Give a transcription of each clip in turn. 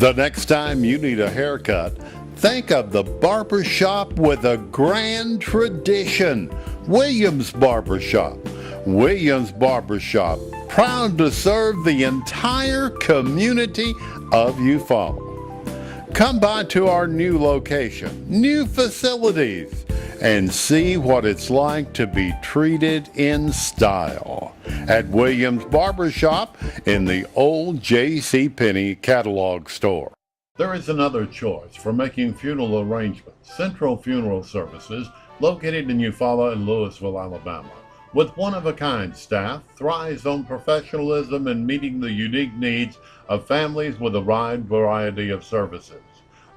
The next time you need a haircut, think of the barbershop with a grand tradition. Williams Barbershop. Williams Barbershop, proud to serve the entire community of Eufaula. Come by to our new location, new facilities, and see what it's like to be treated in style at Williams Barbershop in the old J.C. Penney catalog store. There is another choice for making funeral arrangements. Central Funeral Services, located in Eufaula and Louisville, Alabama. With one-of-a-kind staff, thrives on professionalism and meeting the unique needs of families with a wide variety of services.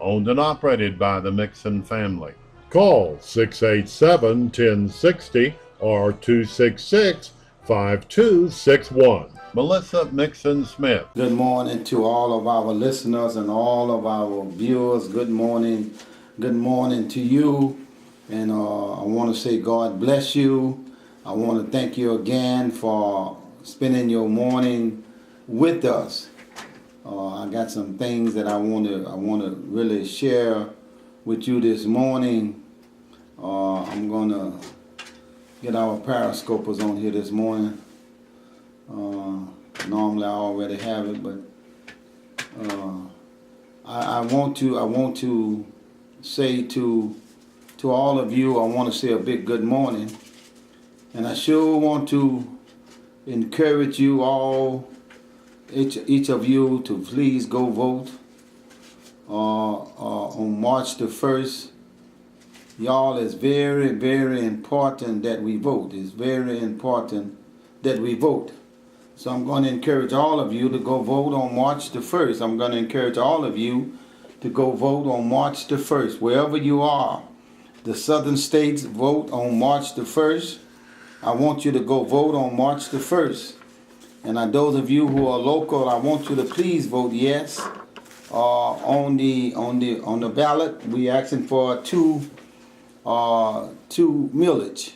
Owned and operated by the Mixon family. Call 687-1060 or 266-5261. Melissa Mixon Smith. Good morning to all of our listeners and all of our viewers. Good morning. Good morning to you. And I want to say God bless you. I want to thank you again for spending your morning with us. I got some things that I want to really share with you this morning. I'm going to get our periscopers on here this morning. Normally I already have it, but I want to say to all of you, I want to say a big good morning. And I sure want to encourage you all, each of you, to please go vote on March the 1st. Y'all, it's very, very important that we vote. It's very important that we vote. So I'm going to encourage all of you to go vote on March the 1st. I'm going to encourage all of you to go vote on March the 1st. Wherever you are, the southern states vote on March the 1st. I want you to go vote on March the 1st. And those of you who are local, I want you to please vote yes. On the ballot, we asking for two millage.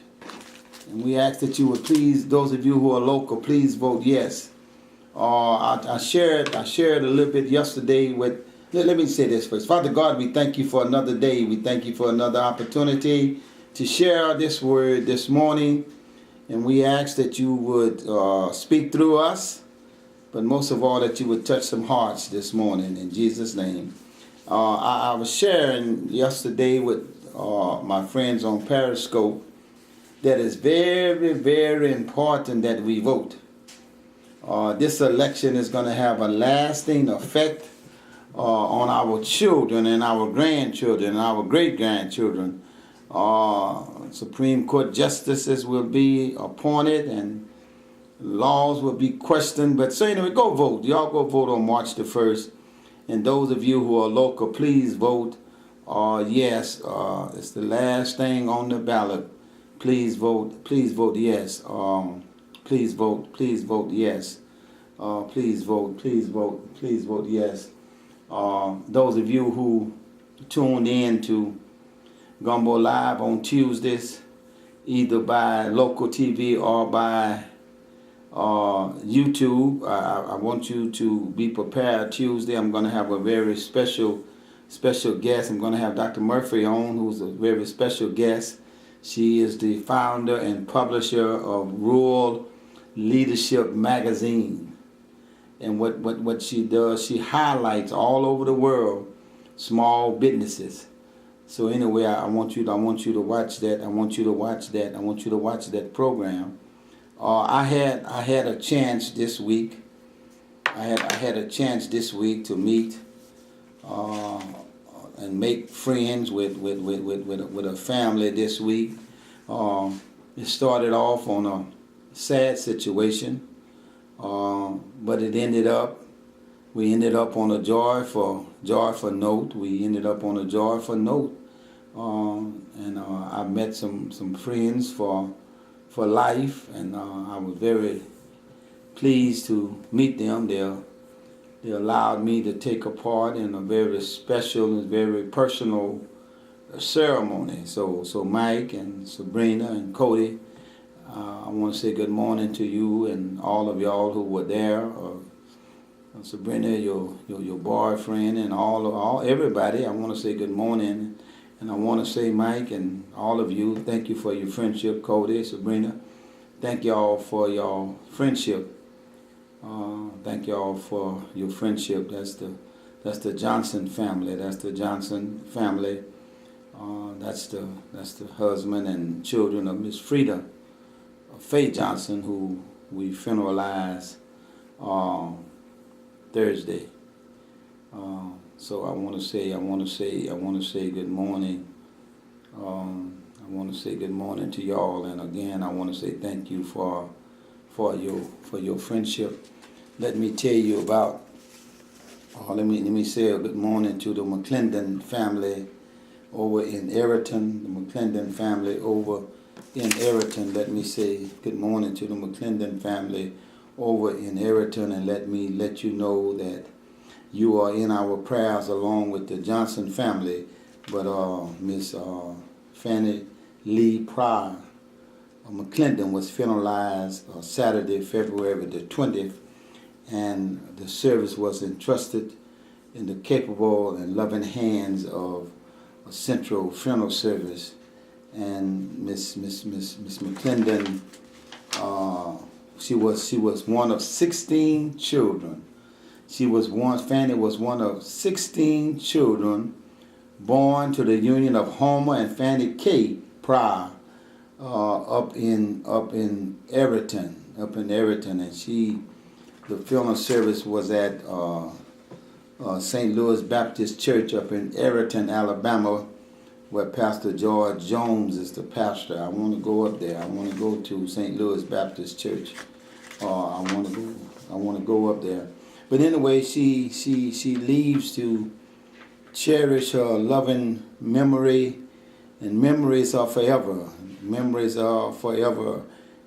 And we ask that you would please, those of you who are local, please vote yes. I shared a little bit yesterday with, let me say this first. Father God, we thank you for another day. We thank you for another opportunity to share this word this morning. And we ask that you would speak through us, but most of all that you would touch some hearts this morning in Jesus' name. I was sharing yesterday with my friends on Periscope that it's very, very important that we vote. This election is going to have a lasting effect on our children and our grandchildren and our great-grandchildren. Supreme Court justices will be appointed and laws will be questioned. But so anyway, go vote. Y'all go vote on March the 1st. And those of you who are local, please vote yes. It's the last thing on the ballot. Please vote. Please vote yes. Please vote. Please vote yes. Please vote. Please vote. Please vote yes. Those of you who tuned in to Gumbo Live on Tuesdays, either by local TV or by YouTube. I want you to be prepared. Tuesday, I'm going to have a very special guest. I'm going to have Dr. Murphy on, who's a very special guest. She is the founder and publisher of Rural Leadership Magazine. And what she does, she highlights all over the world small businesses. So anyway, I want you to watch that. I want you to watch that program. I had a chance this week. I had a chance this week to meet and make friends with a family this week. It started off on a sad situation, but we ended up on a joyful note. We ended up on a joyful note. And I met some friends for life, and I was very pleased to meet them. They allowed me to take a part in a very special and very personal ceremony. So Mike and Sabrina and Cody, I want to say good morning to you and all of y'all who were there. Sabrina, your boyfriend, and all everybody. I want to say good morning, and I want to say Mike and all of you. Thank you for your friendship, Cody, Sabrina. Thank y'all for your friendship. Thank y'all for your friendship. That's the Johnson family. That's the Johnson family. That's the husband and children of Miss Frida Faye Johnson, who we funeralized Thursday. So I want to say good morning. I want to say good morning to y'all, and again I want to say thank you for your friendship. Let me tell you about. Let me say a good morning to the McClendon family over in Ayrton. The McClendon family over in Ayrton. Let me say good morning to the McClendon family over in Ayrton, and let me let you know that you are in our prayers along with the Johnson family. But Miss Fannie Lee Pryor McClendon was funeralized Saturday, February the 20th, and the service was entrusted in the capable and loving hands of a Central Funeral Service. And Miss McClendon, she was one of 16 children. Fannie was one of 16 children born to the union of Homer and Fannie K. Pryor up in Ayrton, and the funeral service was at St. Louis Baptist Church up in Ayrton, Alabama, where Pastor George Jones is the pastor. I want to go up there. I want to go to St. Louis Baptist Church. I want to go up there. But anyway, she leaves to cherish her loving memory, and memories are forever. Memories are forever,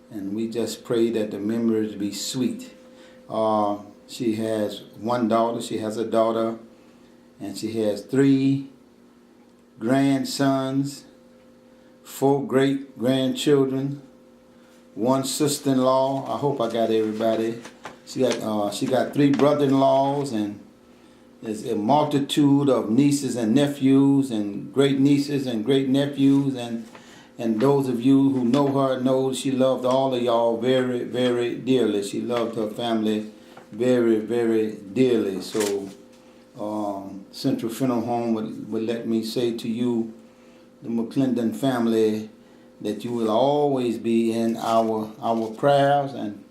and we just pray that the memories be sweet. She has one daughter. She has a daughter, and she has 3 grandsons, 4 great-grandchildren, 1 sister-in-law. I hope I got everybody. She got 3 brother-in-laws, and there's a multitude of nieces and nephews, and great nieces and great nephews, and those of you who know her know she loved all of y'all very, very dearly. She loved her family very, very dearly. So Central Funeral Home would let me say to you, the McClendon family, that you will always be in our prayers, and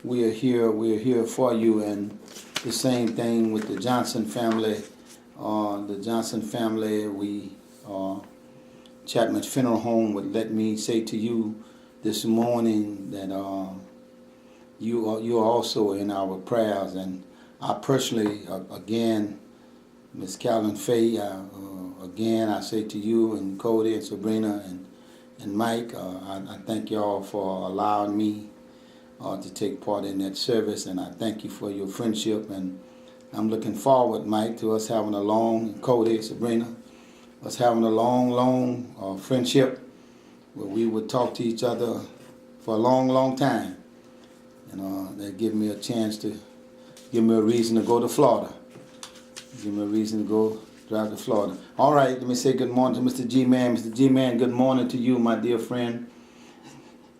we're here for you. And the same thing with the Johnson family. Chapman Funeral Home would let me say to you this morning that you are also in our prayers. And I personally, again, Miss Calvin Faye, again, I say to you and Cody and Sabrina and Mike, I thank y'all for allowing me to take part in that service, and I thank you for your friendship. And I'm looking forward, Mike, to us having Cody, Sabrina, us having a long friendship where we would talk to each other for a long time. And that give me a reason to go to Florida. Give me a reason to go drive to Florida. All right, let me say good morning to Mr. G-Man. Mr. G-Man, good morning to you, my dear friend.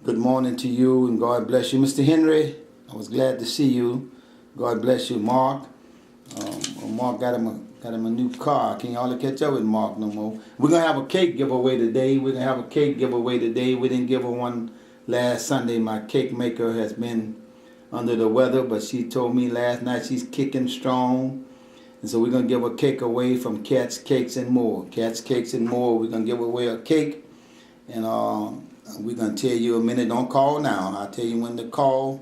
Good morning to you, and God bless you. Mr. Henry, I was glad to see you. God bless you, Mark. Mark got him a new car. Can't hardly catch up with Mark no more. We're going to have a cake giveaway today. We didn't give her one last Sunday. My cake maker has been under the weather, but she told me last night she's kicking strong. And so we're going to give a cake away from Cat's Cakes and More. Cat's Cakes and More. We're going to give away a cake. And we're going to tell you a minute. Don't call now. I'll tell you when to call.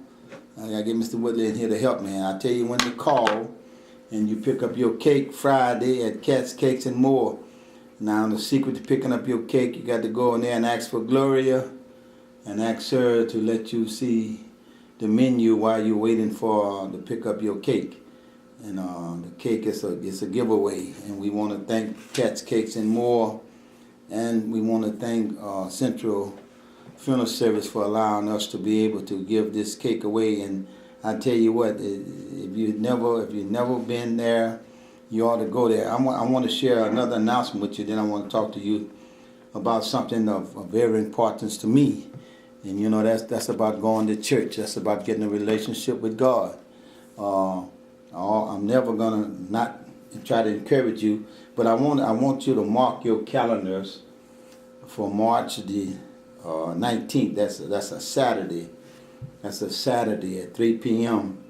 I got to get Mr. Woodley in here to help me. I'll tell you when to call. And you pick up your cake Friday at Cat's Cakes and More. Now, the secret to picking up your cake, you got to go in there and ask for Gloria and ask her to let you see the menu while you're waiting for to pick up your cake. And the cake is a giveaway. And we want to thank Cat's Cakes and More. And we want to thank Central Funeral Service for allowing us to be able to give this cake away. And I tell you what, if you've never been there, you ought to go there. I want to share another announcement with you. Then I want to talk to you about something of very importance to me. And you know that's about going to church. That's about getting a relationship with God. I'm never gonna not try to encourage you, but I want you to mark your calendars for March the 19th. That's a Saturday. That's a Saturday at 3 p.m.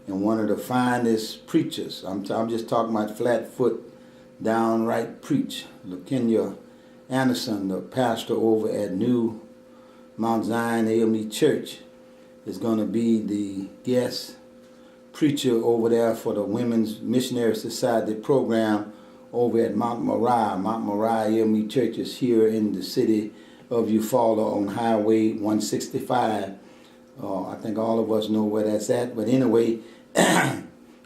And one of the finest preachers. I'm just talking about flat-foot, downright preach. LaKenya Anderson, the pastor over at New Mount Zion AME Church, is going to be the guest preacher over there for the Women's Missionary Society program over at Mount Moriah. Mount Moriah AME Church is here in the city of Eufaula on Highway 165. I think all of us know where that's at. But anyway,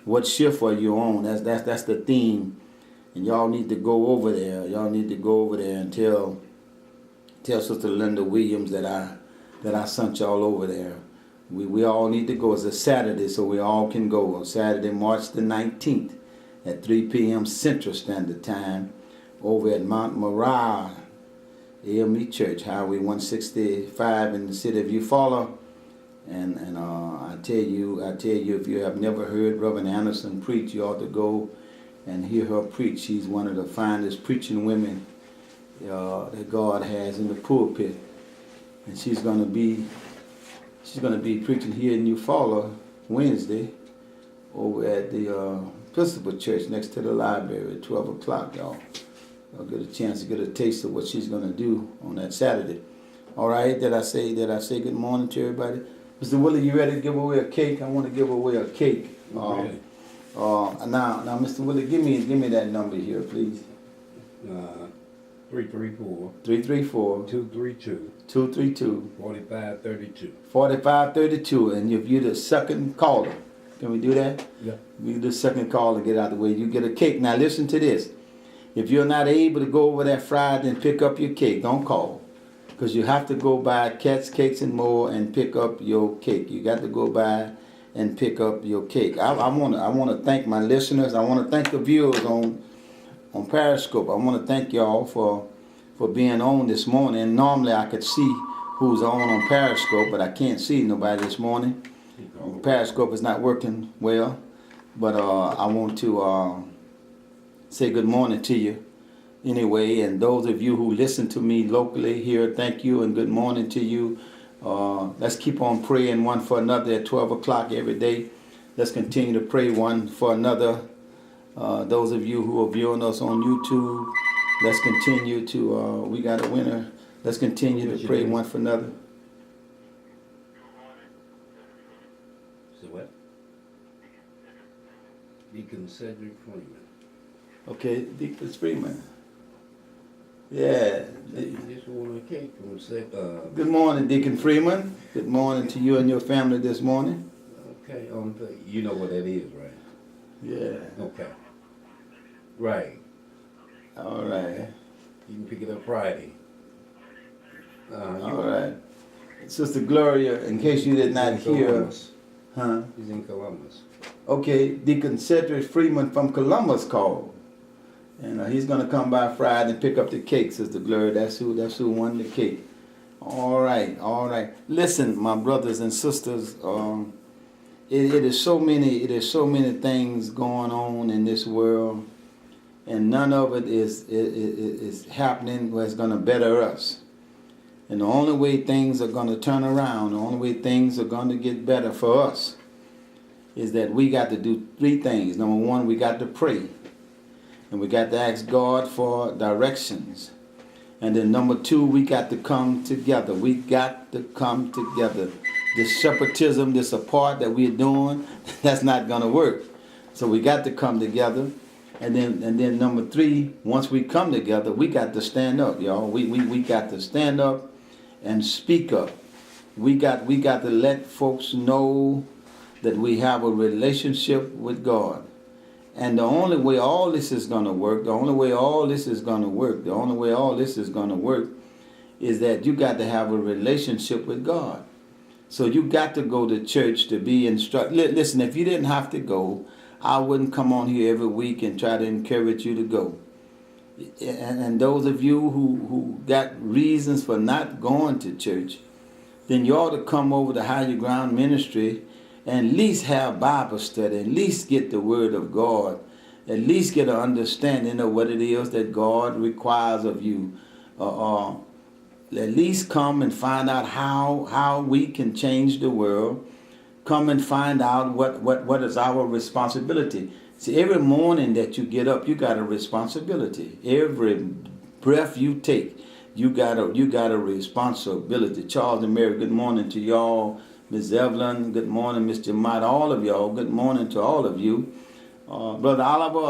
what shift are you on? That's the theme. And y'all need to go over there. Y'all need to go over there and tell Sister Linda Williams that I sent y'all over there. We all need to go. It's a Saturday, so we all can go. On Saturday, March the 19th at 3 p.m. Central Standard Time over at Mount Moriah AME Church, Highway 165 in the city of Eufaula. And I tell you, if you have never heard Reverend Anderson preach, you ought to go and hear her preach. She's one of the finest preaching women that God has in the pulpit, and she's gonna be preaching here in Eufaula Wednesday over at the Episcopal Church next to the library at 12 o'clock. Y'all get a chance to get a taste of what she's gonna do on that Saturday. All right, did I say good morning to everybody? Mr. Willie, you ready to give away a cake? I want to give away a cake. Now, Mr. Willie, give me that number here, please. 334 232 4532. 4532. And if you're the second caller, can we do that? Yeah. You the second caller, get out of the way. You get a cake. Now listen to this. If you're not able to go over that Friday and pick up your cake, don't call. Because you have to go by Cat's Cakes and More and pick up your cake. You got to go by and pick up your cake. I want to thank my listeners. I want to thank the viewers on Periscope. I want to thank y'all for being on this morning. Normally I could see who's on Periscope, but I can't see nobody this morning. Periscope is not working well. But I want to say good morning to you. Anyway, and those of you who listen to me locally here, thank you and good morning to you. Let's keep on praying one for another at 12 o'clock every day. Let's continue to pray one for another. Those of you who are viewing us on YouTube, let's continue to, we got a winner. Let's continue to pray one for another. So what? Deacon Cedric Freeman. Okay, Deacon Freeman. Yeah. Just want a cake from Good morning, Deacon Freeman. Good morning to you and your family this morning. Okay, you know what that is, right? Yeah. Okay. Right. All right. You can pick it up Friday. All right. Sister Gloria, in case you did not hear. Huh? He's in Columbus. Okay, Deacon Cedric Freeman from Columbus called. And he's going to come by Friday and pick up the cake, Sister Gloria. That's who won the cake. All right. Listen, my brothers and sisters, it is so many things going on in this world, and none of it is happening where it's going to better us. And the only way things are going to turn around, the only way things are going to get better for us, is that we got to do three things. Number one, we got to pray. And we got to ask God for directions. And then number two, we got to come together. We got to come together. This separatism, this apart that we're doing, that's not going to work. So we got to come together. And then number three, once we come together, we got to stand up, y'all. We got to stand up and speak up. We got to let folks know that we have a relationship with God. And the only way all this is going to work, the only way all this is going to work is that you got to have a relationship with God. So you got to go to church to be instructed. Listen, if you didn't have to go, I wouldn't come on here every week and try to encourage you to go. And those of you who got reasons for not going to church, then you ought to come over to Higher Ground Ministry and at least have Bible study, at least get the Word of God, at least get an understanding of what it is that God requires of you. At least come and find out how we can change the world. Come and find out what is our responsibility. See, every morning that you get up, you got a responsibility. Every breath you take, you got a responsibility. Charles and Mary, good morning to y'all. Miss Evelyn, good morning. Mr. Mott, all of y'all, good morning to all of you. Brother Oliver,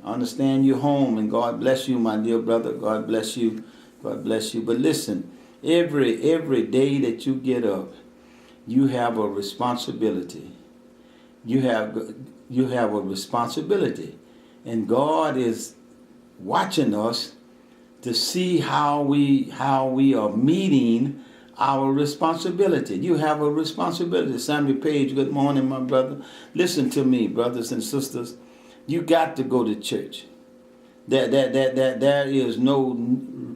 I understand you're home, and God bless you, my dear brother. God bless you. God bless you. But listen, every day that you get up, you have a responsibility. You have a responsibility. And God is watching us to see how we are meeting our responsibility. You have a responsibility. Samuel Page, good morning, my brother. Listen to me, brothers and sisters. You got to go to church. There is no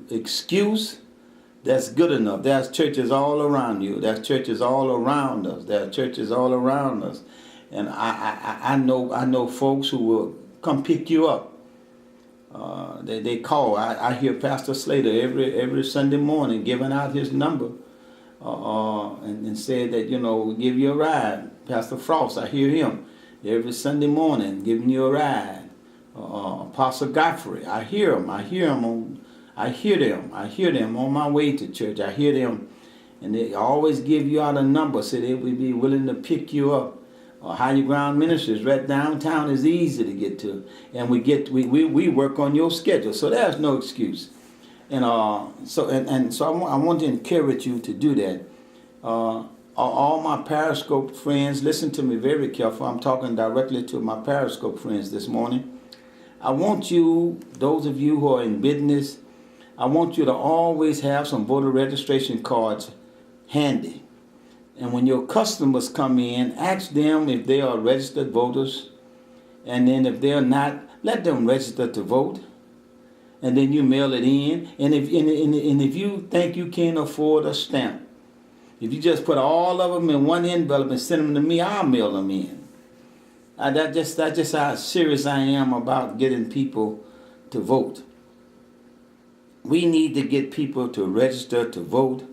excuse that's good enough. There's churches all around you. There's churches all around us. There are churches all around us. And I know folks who will come pick you up. They call. I hear Pastor Slater every Sunday morning giving out his number and said that, give you a ride. Pastor Frost, I hear him every Sunday morning giving you a ride. Apostle Godfrey, I hear them on my way to church. I hear them, and they always give you out a number, so they would be willing to pick you up. Higher Ground Ministries right downtown is easy to get to, and we work on your schedule, so there's no excuse. And so I want to encourage you to do that. All my Periscope friends, listen to me very careful. I'm talking directly to my Periscope friends this morning. I want you, those of you who are in business, I want you to always have some voter registration cards handy. And when your customers come in, ask them if they are registered voters. And then if they're not, let them register to vote. And then you mail it in. And if you think you can't afford a stamp, if you just put all of them in one envelope and send them to me, I'll mail them in. That's just how serious I am about getting people to vote. We need to get people to register to vote,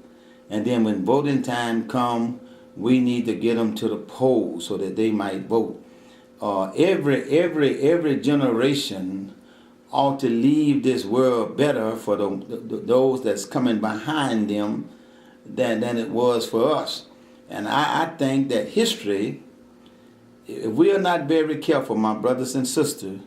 and then when voting time comes, we need to get them to the polls so that they might vote. Every generation ought to leave this world better for those that's coming behind them than it was for us. And I think that history, if we are not very careful, my brothers and sisters,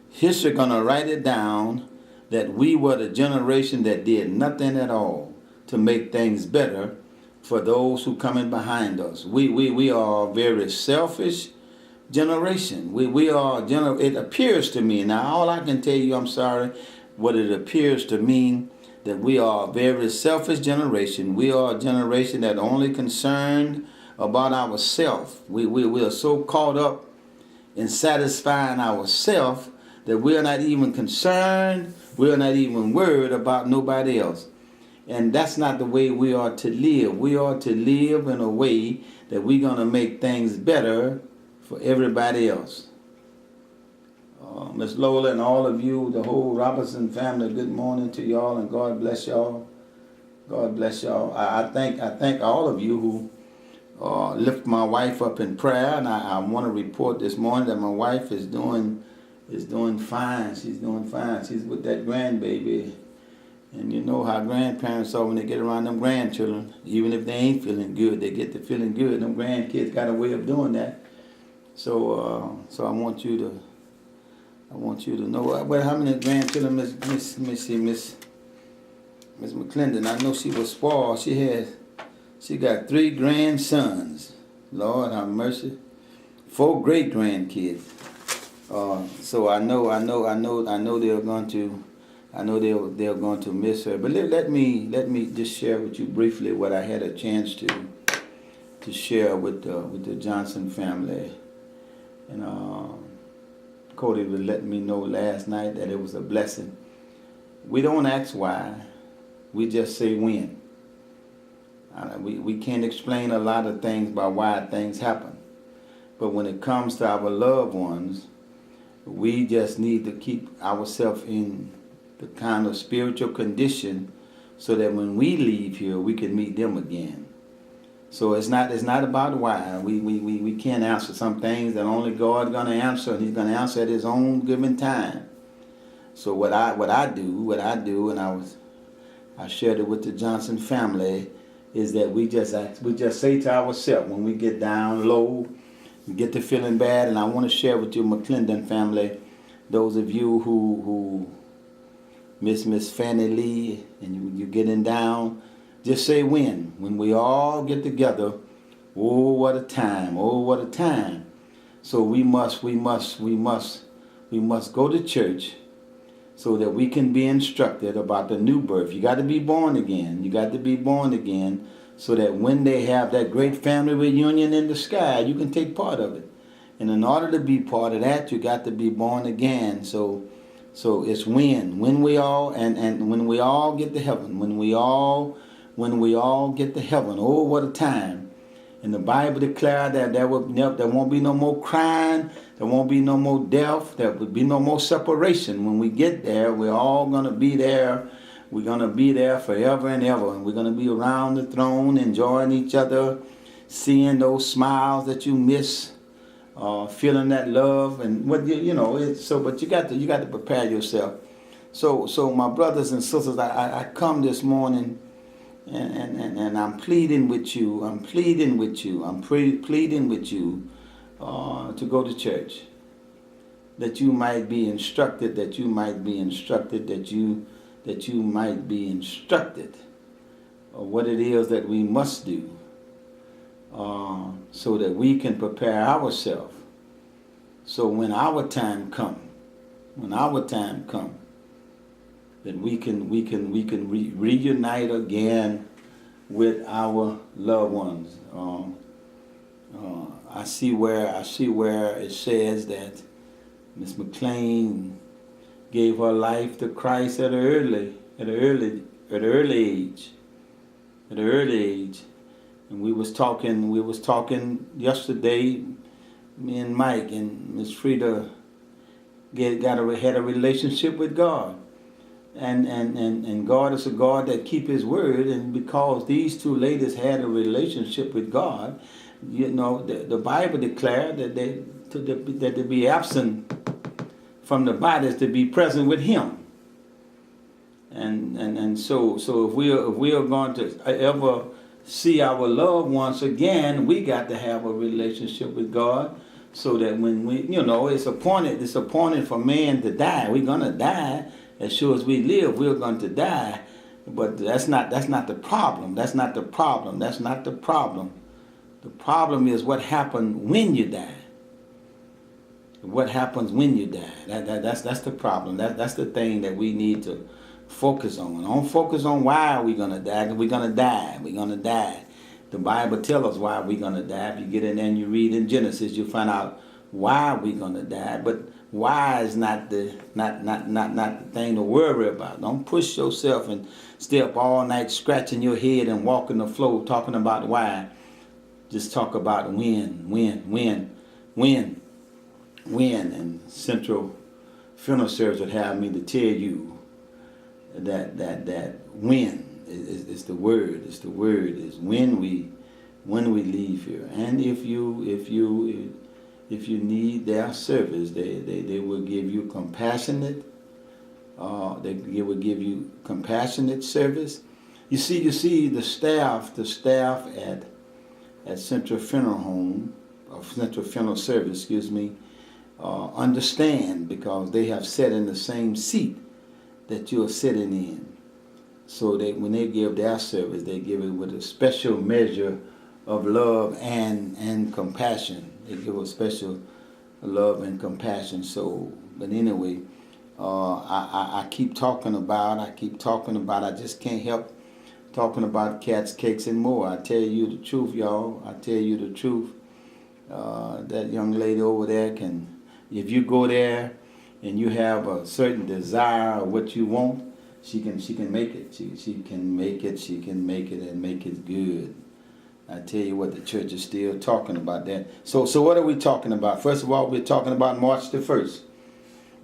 history going to write it down that we were the generation that did nothing at all to make things better for those who coming behind us. We are a very selfish generation. It appears to me, now all I can tell you, I'm sorry, what it appears to me, that we are a very selfish generation. We are a generation that only concerned about ourselves. We are so caught up in satisfying ourselves that we are not even concerned, we are not even worried about nobody else. And that's not the way we are to live. We are to live in a way that we're going to make things better for everybody else. Miss Lola and all of you, the whole Robertson family, good morning to y'all, and God bless y'all. God bless y'all. I thank all of you who lift my wife up in prayer, and I want to report this morning that my wife is doing fine. She's doing fine. She's with that grandbaby. And you know how grandparents are when they get around them grandchildren. Even if they ain't feeling good, they get to feeling good. Them grandkids got a way of doing that. So I want you to know. Well, how many grandchildren, Miss McClendon? I know she was spoiled. She got 3 grandsons. Lord have mercy. 4 great grandkids. So I know they're going to. I know they're going to miss her. But let me just share with you briefly what I had a chance to to share with the Johnson family. And Cody was letting me know last night that it was a blessing. We don't ask why, we just say when. We can't explain a lot of things about why things happen. But when it comes to our loved ones, we just need to keep ourselves in the kind of spiritual condition so that when we leave here, we can meet them again. So it's not about why. We can't answer some things that only God's going to answer, and He's going to answer at His own given time. So what I do, and I shared it with the Johnson family, is that we just say to ourselves when we get down low, we get to feeling bad, and I want to share with you, McClendon family, those of you who Miss Fannie Lee, and you getting down, just say when we all get together. Oh, what a time! Oh, what a time! So we must go to church so that we can be instructed about the new birth. You got to be born again. You got to be born again so that when they have that great family reunion in the sky, you can take part of it. And in order to be part of that, you got to be born again. So it's when we all and when we all get to heaven, when we all get to heaven. Oh, what a time! And the Bible declared that there won't be no more crying, there won't be no more death, there will be no more separation. When we get there, we're all going to be there. We're going to be there forever and ever. And we're going to be around the throne, enjoying each other, seeing those smiles that you miss, feeling that love. And what but you got to prepare yourself. So my brothers and sisters, I come this morning and I'm pleading with you. I'm pleading with you to go to church, that you might be instructed, that you might be instructed of what it is that we must do, so that we can prepare ourselves. So when our time come, that we can reunite again with our loved ones. I see where it says that Miss McLean gave her life to Christ at an early age. And we was talking yesterday, me and Mike, and Miss Frida had a relationship with God. And God is a God that keep His word, and because these two ladies had a relationship with God, the Bible declared that to be absent from the body is to be present with Him. And so if we are going to ever see our loved ones again, we got to have a relationship with God, so that when it's appointed for man to die. We're gonna die. As sure as we live, we're going to die. But that's not the problem. That's not the problem. The problem is what happened when you die. What happens when you die? That's the problem. That's the thing that we need to focus on. Don't focus on why we're gonna die. 'Cause we're gonna die. We're gonna die. The Bible tells us why we're gonna die. If you get in there and you read in Genesis, you'll find out why we're gonna die. But why is not the thing to worry about. Don't push yourself and stay up all night scratching your head and walking the floor talking about why. Just talk about when. And Central Funeral Service would have me to tell you that when is the word. It's the word is when we leave here. And if you need their service, they will give you compassionate. They will give you compassionate service. You see the staff at Central Funeral Home, or Central Funeral Service, understand, because they have sat in the same seat that you are sitting in. So when they give their service, they give it with a special measure of love and compassion. They give a special love and compassion. So, but anyway, I keep talking about. I just can't help talking about cats, cakes, and more. I tell you the truth, y'all. I tell you the truth. That young lady over there can, if you go there and you have a certain desire of what you want, she can make it. She can make it. She can make it and make it good. I tell you what, the church is still talking about that. So what are we talking about? First of all, we're talking about March the 1st.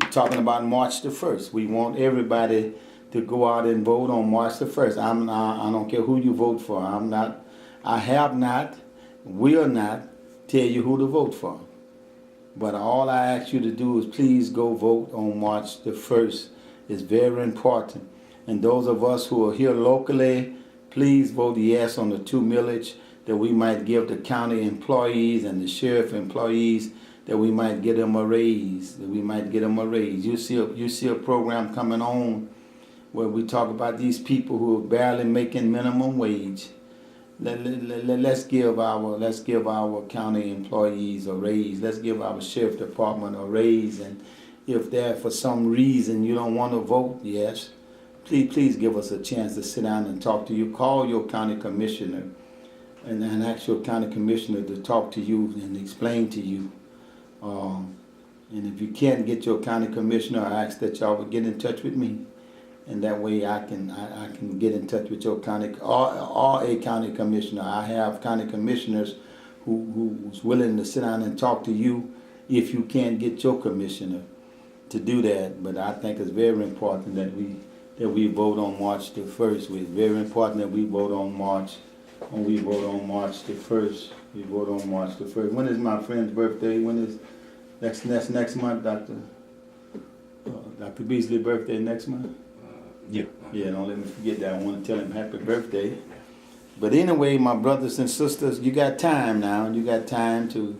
We're talking about March the 1st. We want everybody to go out and vote on March the 1st. I don't care who you vote for. I have not, will not tell you who to vote for. But all I ask you to do is please go vote on March the 1st. It's very important. And those of us who are here locally, please vote yes on the 2 millage that we might give the county employees and the sheriff employees, that we might get them a raise. You see a program coming on where we talk about these people who are barely making minimum wage. Let's give our county employees a raise. Let's give our sheriff department a raise. And if there for some reason you don't want to vote yes, please give us a chance to sit down and talk to you. Call your county commissioner and ask your county commissioner to talk to you and explain to you. And if you can't get your county commissioner, I ask that y'all would get in touch with me. And that way I can get in touch with your county or a county commissioner. I have county commissioners who's willing to sit down and talk to you if you can't get your commissioner to do that. But I think it's very important that we vote on March the 1st. It's very important that we vote on March the 1st. We vote on March the 1st. When is my friend's birthday? When is next month, Dr. Beasley's birthday next month? Yeah. Yeah, don't let me forget that. I want to tell him happy birthday. But anyway, my brothers and sisters, you got time now. You got time to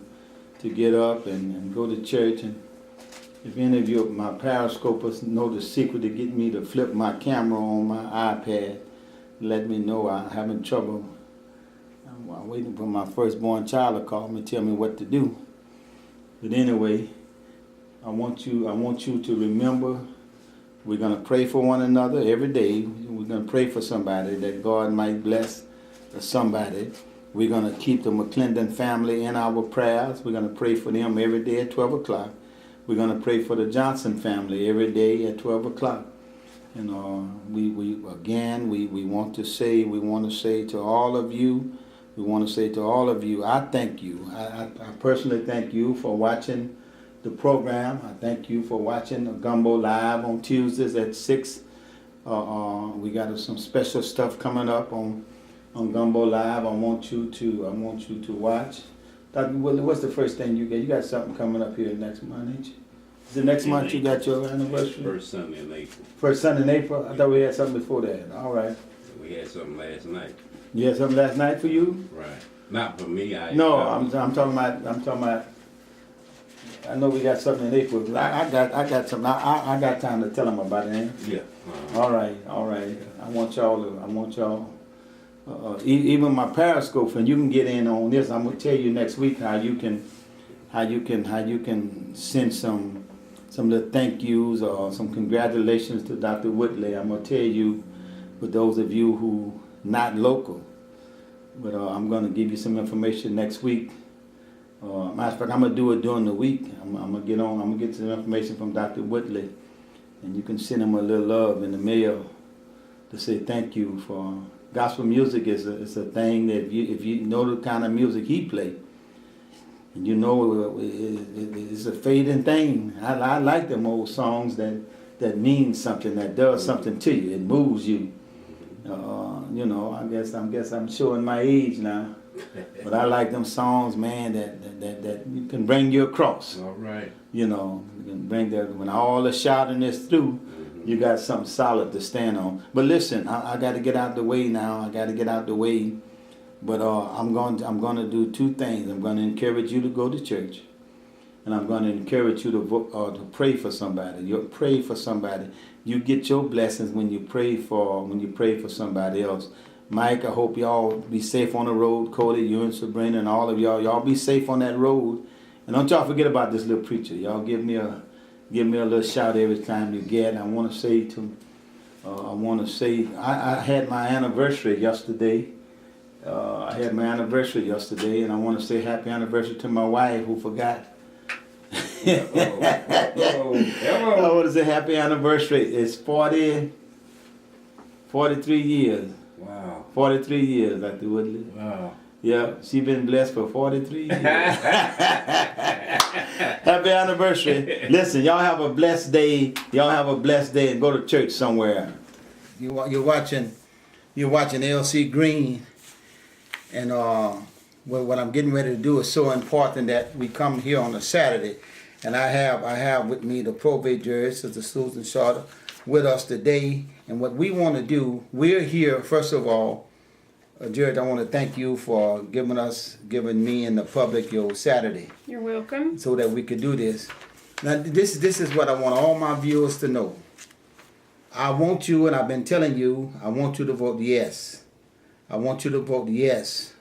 get up and go to church. And if any of you, my periscopers, know the secret to get me to flip my camera on my iPad, let me know. I'm having trouble. I'm waiting for my firstborn child to call me and tell me what to do. But anyway, I want you to remember, we're going to pray for one another every day. We're going to pray for somebody that God might bless somebody. We're going to keep the McClendon family in our prayers. We're going to pray for them every day at 12 o'clock. We're going to pray for the Johnson family every day at 12 o'clock. And we want to say to all of you, I thank you. I personally thank you for watching the program. I thank you for watching Gumbo Live on Tuesdays at 6. We got some special stuff coming up on Gumbo Live. I want you to watch. Dr. Woodley, what's the first thing you get? You got something coming up here next month, ain't you? Is it next month you got your anniversary? First Sunday in April. First Sunday in April? I thought we had something before that. All right. We had something last night. You had something last night for you? Right. Not for me. I'm talking about. I know we got something in April. I got something. I got time to tell them about it. Ain't Yeah. All right. I want y'all. Even my Periscope, and you can get in on this. I'm gonna tell you next week how you can send some little thank yous or some congratulations to Dr. Woodley. I'm gonna tell you, for those of you who not local, but I'm gonna give you some information next week. Matter of fact, I'm gonna do it during the week. I'm gonna get some information from Dr. Woodley, and you can send him a little love in the mail to say thank you for. Gospel music is a thing that if you know the kind of music he played, and you know it's a fading thing. I like them old songs that mean something, that does something to you. It moves you. I guess I'm showing my age now, but I like them songs, man, that you can bring you across. All right. You can bring that when all the shouting is through. You got something solid to stand on. But listen, I got to get out the way now. But I'm going to do two things. I'm going to encourage you to go to church, and I'm going to encourage you to pray for somebody. You pray for somebody. You get your blessings when you pray for somebody else. Mike, I hope y'all be safe on the road. Cody, you and Sabrina, and all of y'all be safe on that road. And don't y'all forget about this little preacher. Y'all give me a little shout every time you get. I want to say to I want to say I had my anniversary yesterday. I had my anniversary yesterday, and I want to say happy anniversary to my wife who forgot. I want to say happy anniversary. It's 43 years. Wow. 43 years, Dr. Woodley. Wow. Yeah, she been blessed for 43 years. Happy anniversary. Listen, y'all have a blessed day. Y'all have a blessed day and go to church somewhere. You're watching LC Green, and what I'm getting ready to do is so important that we come here on a Saturday, and I have with me the probate judge, Sister Susan Shorter, with us today. And what we want to do, we're here first of all. Jared, I want to thank you for giving me and the public your Saturday. You're welcome. So that we could do this. Now, this is what I want all my viewers to know. I want you, and I've been telling you, I want you to vote yes. I want you to vote yes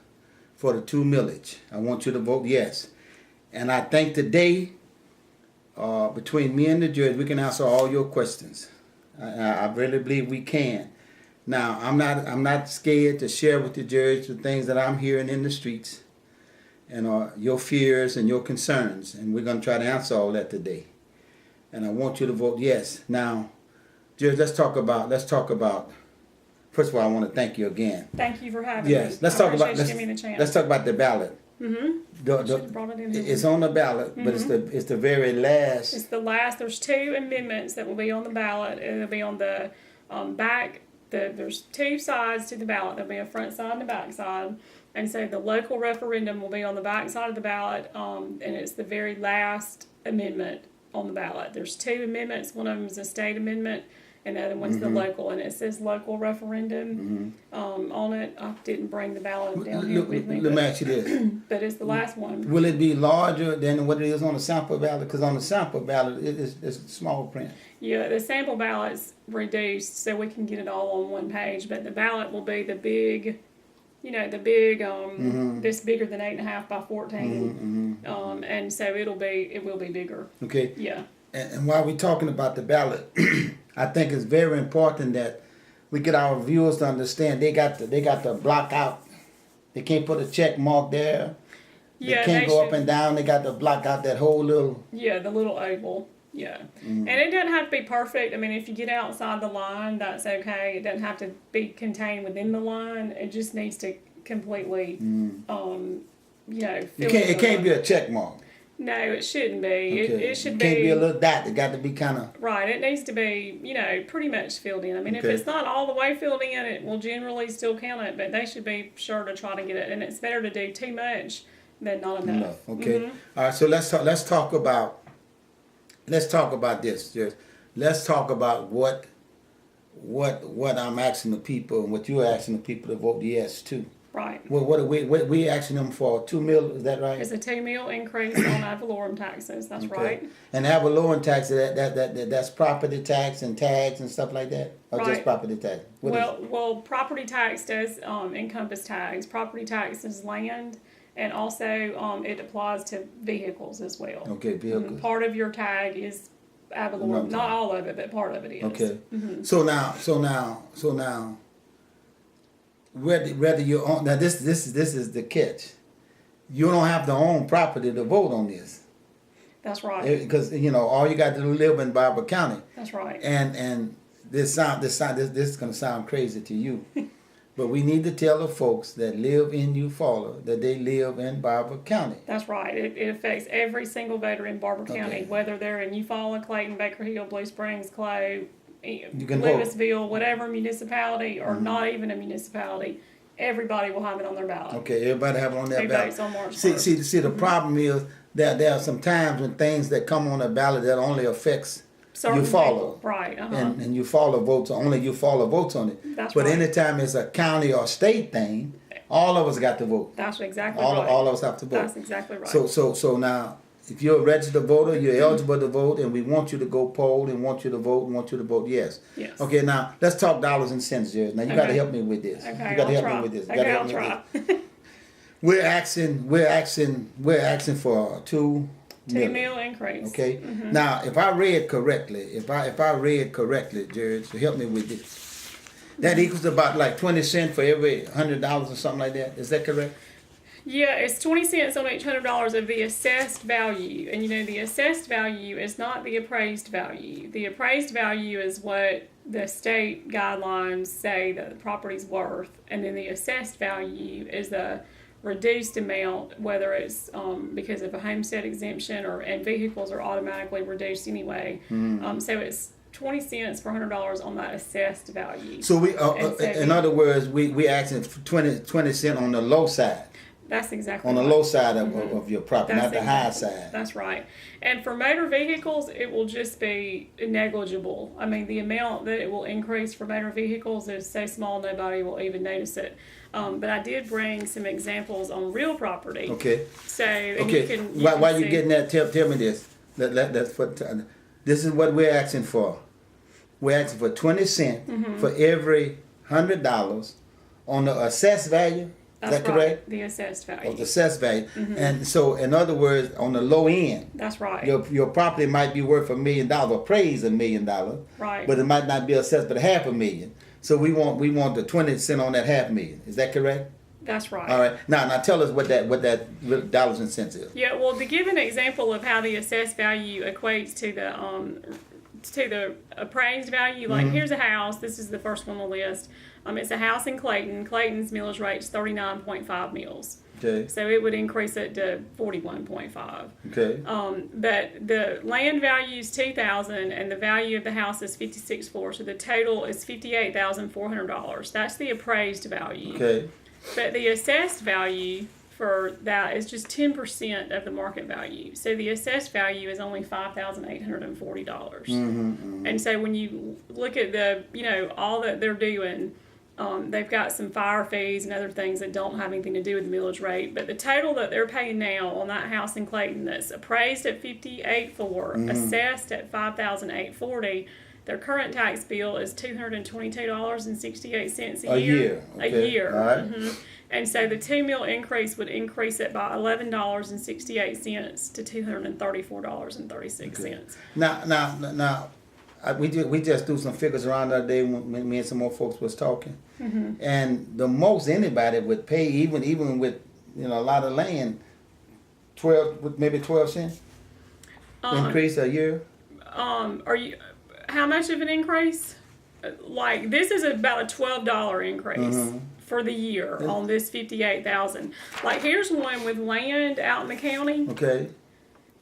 for the 2 millage. I want you to vote yes. And I think today, between me and the judge, we can answer all your questions. I really believe we can. Now, I'm not scared to share with the judge the things that I'm hearing in the streets, and your fears and your concerns, and we're going to try to answer all that today. And I want you to vote yes. Now, Judge, let's talk about. First of all, I want to thank you again. Thank you for having Yes, me. let's I talk about. appreciate you giving me the chance. Let's talk about the ballot. Should've brought it in here. It's on the ballot, but it's the very last. It's the last. There's 2 amendments that will be on the ballot. It'll be on the back. There's 2 sides to the ballot. There'll be a front side and a back side. And so the local referendum will be on the back side of the ballot, and it's the very last amendment on the ballot. There's 2 amendments. One of them is a state amendment, and the other one's the local. And it says local referendum on it. I didn't bring the ballot down here with me. Let me ask you this. But it's the last one. Will it be larger than what it is on the sample ballot? Because on the sample ballot, it's small print. Yeah, the sample ballot's reduced so we can get it all on one page, but the ballot will be the big, this bigger than 8.5 by 14, and so it will be bigger. Okay. Yeah. And while we're talking about the ballot, I think it's very important that we get our viewers to understand they got to block out. They can't put a check mark there. They can't go up and down. They got to block out that whole little. Yeah, the little oval. Yeah. And it doesn't have to be perfect. I mean, if you get outside the line, that's okay. It doesn't have to be contained within the line. It just needs to completely, It can't be a check mark. No, it shouldn't be. Okay. It should It can't be a little dot. It got to be kind of. Right, it needs to be, pretty much filled in. I mean, Okay. if it's not all the way filled in, it will generally still count it, but they should be sure to try to get it. And it's better to do too much than not enough. Okay. All right. So let's talk about this. Just let's talk about what I'm asking the people and what you're asking the people to vote yes to. Right. Well, what are we asking them for? 2 mil? Is that right? It's a 2 mil increase on ad valorem taxes. That's right. And ad valorem tax, that's property tax and tags and stuff like that, or just Right. property tax? What is it? Well, property tax does encompass tags. Property tax is land, and also it applies to vehicles as well. Okay, vehicles. Part of your tag is ad valorem. Not all of it, but part of it is. Okay. So now, whether you own, now this is the catch. You don't have to own property to vote on this, That's right. because all you got to do is live in Barber County. That's right. And this is gonna sound crazy to you, but we need to tell the folks that live in Eufaula that they live in Barber County. That's right. It affects every single voter in Barber County, Okay. whether they're in Eufaula, Clayton, Baker Hill, Blue Springs, Clay, can vote. Louisville, whatever municipality, or not even a municipality. Everybody will have it on their ballot. Okay, everybody have it on their Who ballot. votes on March See, 1st. the problem is that there are some times when things that come on the ballot that only affects Certain Eufaula. people. Right. And Eufaula votes, only Eufaula votes on it. That's but right. anytime it's a county or state thing, all of us got to vote. That's exactly All right. of us have to vote. That's exactly right. So now, if you're a registered voter, you're eligible to vote, and we want you to go poll and want you to vote and want you to vote yes. Yes. Okay, now let's talk dollars and cents, Jared. Now you got to Okay. help me with this. Okay, you got to I'll help try. me with this. You Okay, gotta help I'll me with try. this. We're asking for million. $2 million increase. Okay. Now, if I read correctly, if I read correctly, Jared, so help me with this. That equals about like 20 cents for every $100 or something like that. Is that correct? Yeah, it's 20 cents on each $100 of the assessed value. And the assessed value is not the appraised value. The appraised value is what the state guidelines say that the property's worth. And then the assessed value is the reduced amount, whether it's because of a homestead exemption and vehicles are automatically reduced anyway. So it's 20 cents for $100 on that assessed value. So in other words, we asking for 20 cents on the low side. That's exactly On the right. low side of your property, not the high side. That's right. And for motor vehicles, it will just be negligible. I mean, the amount that it will increase for motor vehicles is so small nobody will even notice it. But I did bring some examples on real property. Okay. So and Okay. While you're getting that, tell me this. This is what we're asking for. We're asking for 20 cents for every $100 on the assessed value. Is that correct? Right, the assessed value. Of the assessed value. And so, in other words, on the low end, That's right. your property might be worth $1 million, appraised $1 million, Right. but it might not be assessed but $500,000. So we want the 20 cent on that $500,000. Is that correct? That's right. All right. Now tell us what that dollars and cents is. Yeah, well, to give an example of how the assessed value equates to the appraised value, like here's a house. This is the first one on the list. It's a house in Clayton. Clayton's millage rate is 39.5 mils. Okay. So it would increase it to 41.5. Okay. But the land value is $2,000 and the value of the house is $56,400. So the total is $58,400. That's the appraised value. Okay. But the assessed value for that is just 10% of the market value. So the assessed value is only $5,840. And so when you look at all that they're doing, they've got some fire fees and other things that don't have anything to do with the millage rate. But the total that they're paying now on that house in Clayton that's appraised at $58,400, assessed at $5,840, their current tax bill is $222.68 a year. Okay. A year. All right. And so the $2 million increase would increase it by $11.68 to $234.36. Okay. Now, we just do some figures around that day when me and some more folks was talking, and the most anybody would pay, even with a lot of land, 12 cents increase a year. How much of an increase? Like this is about a $12 increase for the year on this 58,000. Like here's one with land out in the county. Okay.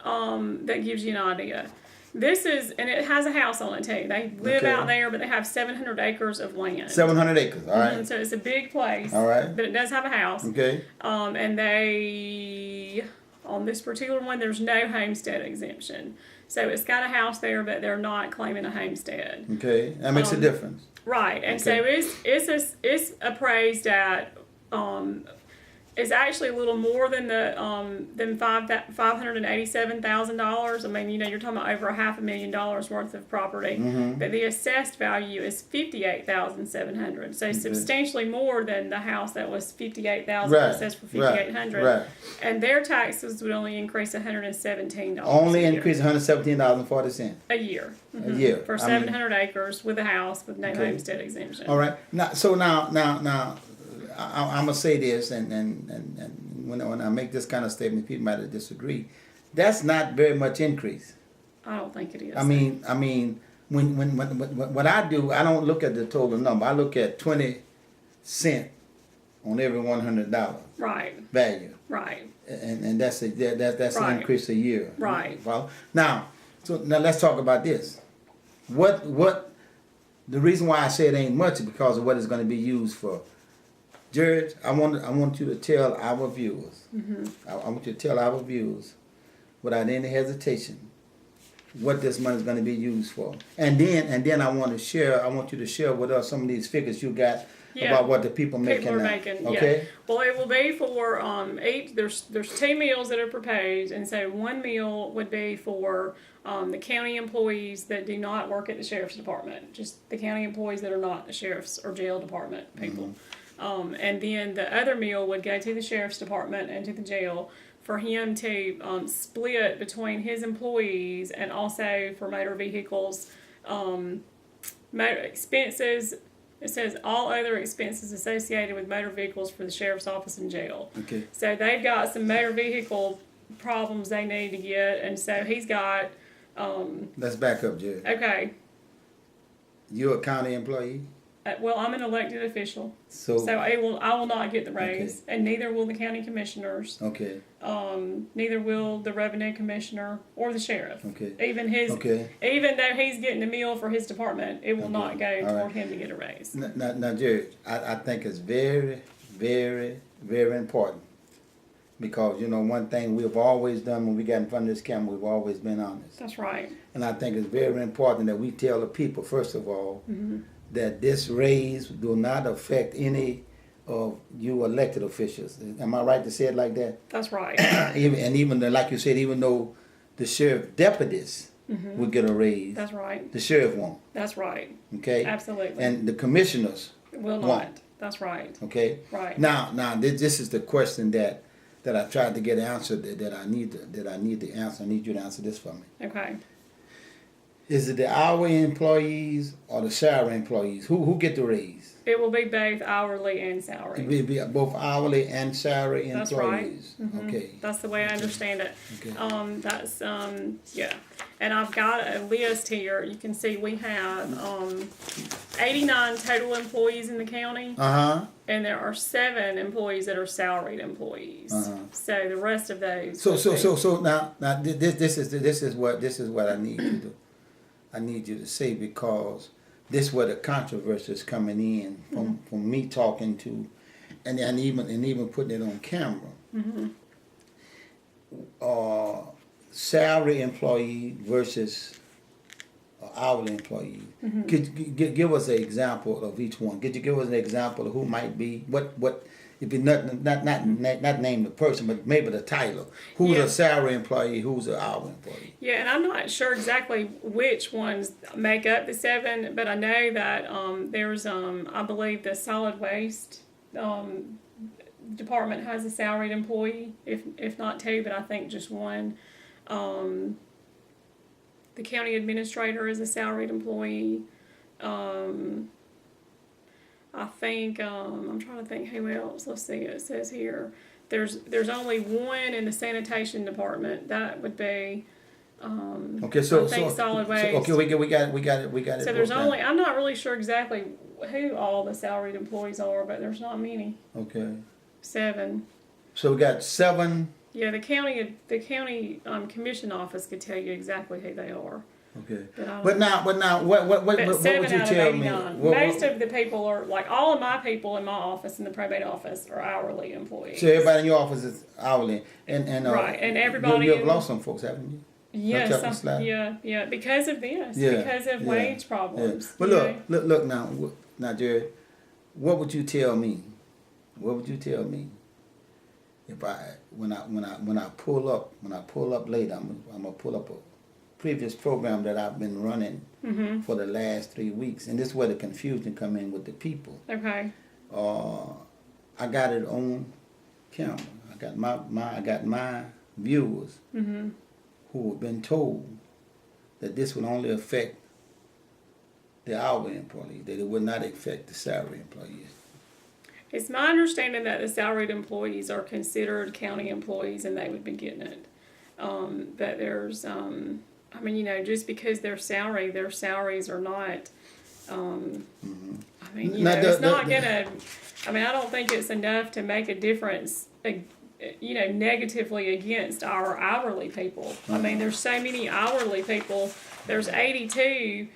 That gives you an idea. This is, and it has a house on it too. They live Okay. out there, but they have 700 acres of land. 700 acres. All right. So it's a big place. All right. But it does have a house. Okay. And they, on this particular one, there's no homestead exemption. So it's got a house there, but they're not claiming a homestead. Okay. That makes a difference. Right, and Okay. so it's appraised at it's actually a little more than the $587,000. I mean, you're talking about over $500,000 worth of property, but the assessed value is $58,700. So substantially more than the house that was $58,000 assessed for $5,800. Right. And their taxes would only increase $117. Only a year. increase $117.40 a year. a year For 700 acres with a house with no Okay. homestead exemption. All right. Now, I'm gonna say this, and when I make this kind of statement, people might disagree. That's not very much increase. I don't think it is. I mean, when what I do, I don't look at the total number. I look at 20 cents on every $100 Right, value, right. and that's an Right. increase a year. Right. Well, now let's talk about this. What the reason why I say it ain't much is because of what it's going to be used for. George, I want you to tell our viewers. I want you to tell our viewers, without any hesitation, what this money is going to be used for. And then I want you to share with us some of these figures you got about what the people making People are now. making, Okay. yeah. Well, it will be for there's 2 meals that are proposed, and so one meal would be for the county employees that do not work at the sheriff's department, just the county employees that are not the sheriff's or jail department people. And then the other meal would go to the sheriff's department and to the jail for him to split between his employees and also for motor vehicles, motor expenses. It says all other expenses associated with motor vehicles for the sheriff's office and jail. Okay. So they've got some motor vehicle problems they need to get, and so he's got. Let's back up, Jerry. Okay. You're a county employee, Well, I'm an elected official, so so I will not get the raise, and neither will the county commissioners. okay, Neither will the revenue commissioner or the sheriff. okay, Even his, okay. even though he's getting a meal for his department, it will not go All toward right. him to get a raise. Now, Jerry, I think it's very, very, very important because you know one thing we've always done when we got in front of this camera, we've always been honest, That's right. and I think it's very important that we tell the people first of all that this raise do not affect any of you elected officials. Am I right to say it like that? That's right. even though, like you said, even though the sheriff deputies would get a raise, That's right. the sheriff won't. That's right. Okay, Absolutely. and the commissioners Will not. won't. That's right. Okay. Right. Now, this is the question that I tried to get answered that I need to answer. I need you to answer this for me. Okay. Is it the hourly employees or the salary employees? Who get the raise? It will be both hourly and It salary. will be both hourly and salary That's right. employees. Okay. That's the way I understand it. Okay. That's yeah. And I've got a list here. You can see we have 89 total employees in the county, Uh-huh. and there are 7 employees that are salaried employees. So the rest of those. So now this is what I need you to say because this is where the controversy is coming in from me talking to and even putting it on camera. Salary employee versus hourly employee. Could you give us an example of each one? Could you give us an example of who might be what if you not name the person, but maybe the title. Who's Yeah. a salary employee? Who's an hourly employee? Yeah, and I'm not sure exactly which ones make up the 7, but I know that there's I believe the solid waste department has a salaried employee, if not 2, but I think just 1. The county administrator is a salaried employee. I think I'm trying to think who else. Let's see. It says here there's only 1 in the sanitation department. That would be Okay, so I think solid waste. okay, we got it. So there's broke down. only I'm not really sure exactly who all the salaried employees are, but there's not many. Okay, 7. so we got 7. Yeah, the county commission office could tell you exactly who they are. Okay, But I don't but now what But would 7 you out tell of me? 89. What- Most of the people are like all of my people in my office in the probate office are hourly employees. So everybody in your office is hourly, and Right, and everybody you have in- lost some folks, haven't you? Yes, Chuck and Slide? yeah, because of this, Yeah, because of yeah, wage problems. But you look, know. look now, Jerry. What would you tell me? What would you tell me if when I pull up later? I'm gonna pull up a previous program that I've been running for the last 3 weeks, and this is where the confusion come in with the people. Okay, I got it on camera. I got my viewers who have been told that this would only affect the hourly employees, that it would not affect the salary employees. it's my understanding that the salaried employees are considered county employees and they would be getting it. But there's, I mean, you know, just because their salaries are not. I mean, you Now, know, it's not gonna. I mean, I don't think it's enough to make a difference. You know, negatively against our hourly people. I mean, there's so many hourly people. There's 82.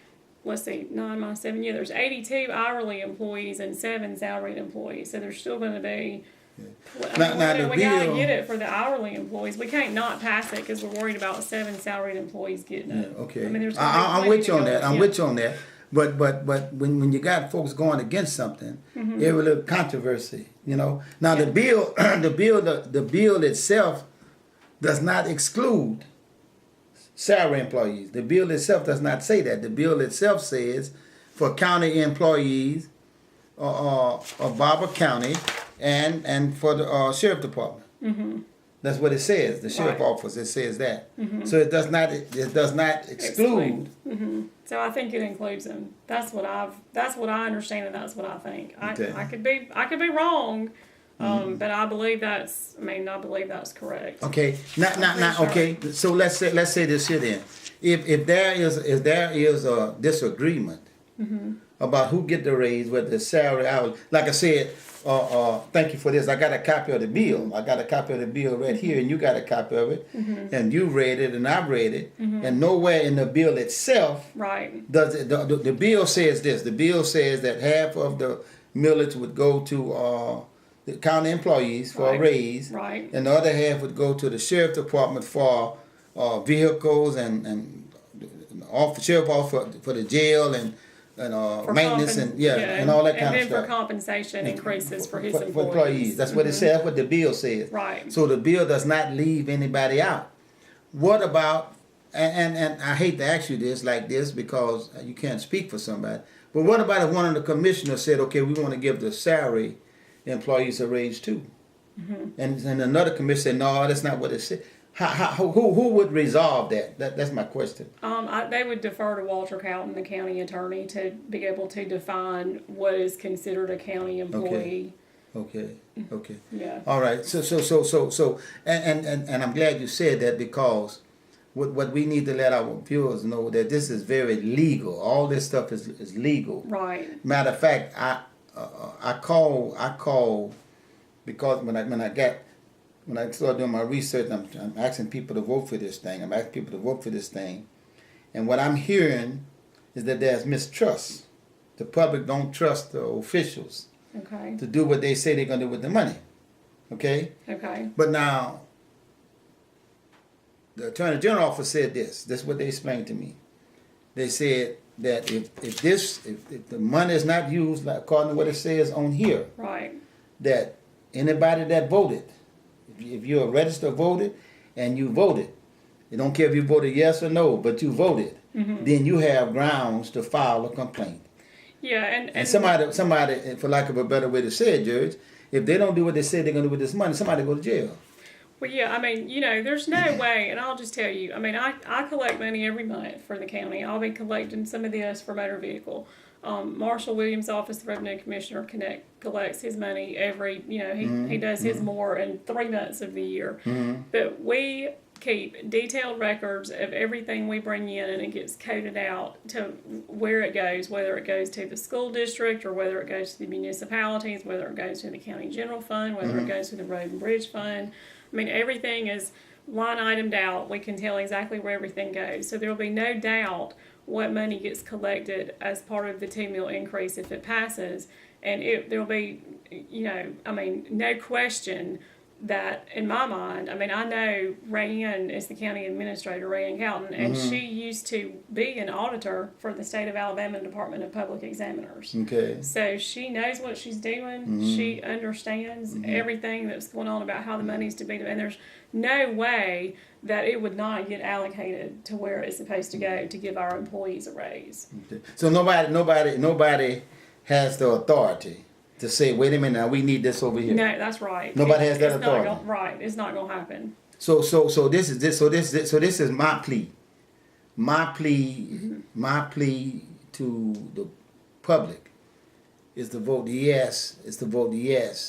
Let's see, 9 minus 7. Yeah, there's 82 hourly employees and 7 salaried employees. So there's still going to be. Now, We the got to bill- get it for the hourly employees. We can't not pass it because we're worried about 7 salaried employees getting it. Okay, I mean, there's gonna be I'm plenty with to you on go. that. I'm Yeah. with you on that. But when you got folks going against something, every little controversy, you know. Now the bill the bill itself does not exclude salary employees. The bill itself does not say that. The bill itself says for county employees of Barber County and for the sheriff department. That's what it says. The sheriff Right. office, it says that. So it does not exclude. So I think it includes them. That's what I understand, and that's what I think. Okay. I could be wrong, but I believe that's correct. Okay. Now pretty sure. okay. So let's say this here then. If there is a disagreement about who get the raise, whether the salary hours, like I said, thank you for this. I got a copy of the bill. I got a copy of the bill right here, and you got a copy of it, and you read it, and I've read it, and nowhere in the bill itself Right. does it. The bill says this. The bill says that half of the millage would go to the county employees for a Right. raise, Right. and the other half would go to the sheriff department for vehicles and sheriff office for the jail and For maintenance and all that kind of And then stuff. for compensation increases for his For employees. employees. That's what it says. That's what the bill says. Right. So the bill does not leave anybody out. What about, and I hate to ask you this like this because you can't speak for somebody, but what about if one of the commissioners said, okay, we want to give the salary employees a raise too? And another commissioner said, no, that's not what it said. Who would resolve that? That's my question. They would defer to Walter Cowton, the county attorney, to be able to define what is considered a county employee. Okay. Yeah. All right. So, and I'm glad you said that because what we need to let our viewers know that this is very legal. All this stuff is legal. Right. Matter of fact, I call because when I started doing my research, I'm asking people to vote for this thing. And what I'm hearing is that there's mistrust. The public don't trust the officials Okay. to do what they say they're going to do with the money. Okay? Okay. But now, the Attorney General office said this. This is what they explained to me. They said that if the money is not used according to what it says on here, Right. that anybody that voted, if you're a registered voter and you voted, you don't care if you voted yes or no, but you voted, then you have grounds to file a complaint. Yeah, And somebody, for lack of a better way to say it, Judge, if they don't do what they say they're going to do with this money, somebody go to jail. Well, yeah, I mean, there's no way, and I'll just tell you, I mean, I collect money every month for the county. I'll be collecting some of this for motor vehicle. Marshall Williams' office, the Revenue Commissioner, collects his money every, he does his more in 3 months of the year. But we keep detailed records of everything we bring in, and it gets coded out to where it goes, whether it goes to the school district or whether it goes to the municipalities, whether it goes to the county general fund, whether it goes to the road and bridge fund. I mean, everything is line itemed out. We can tell exactly where everything goes. So there will be no doubt what money gets collected as part of the 2 mil increase if it passes. And there will be, no question that in my mind, I mean, I know Rayanne is the county administrator, Rayanne Cowton, and she used to be an auditor for the state of Alabama Department of Public Examiners. Okay. So she knows what she's doing. She understands everything that's going on about how the money's to be, and there's no way that it would not get allocated to where it's supposed to go to give our employees a raise. Okay. So nobody has the authority to say, wait a minute, now we need this over here. No, that's right. Nobody has that It's not authority. right. It's not going to happen. So this is my plea. My plea to the public is to vote yes.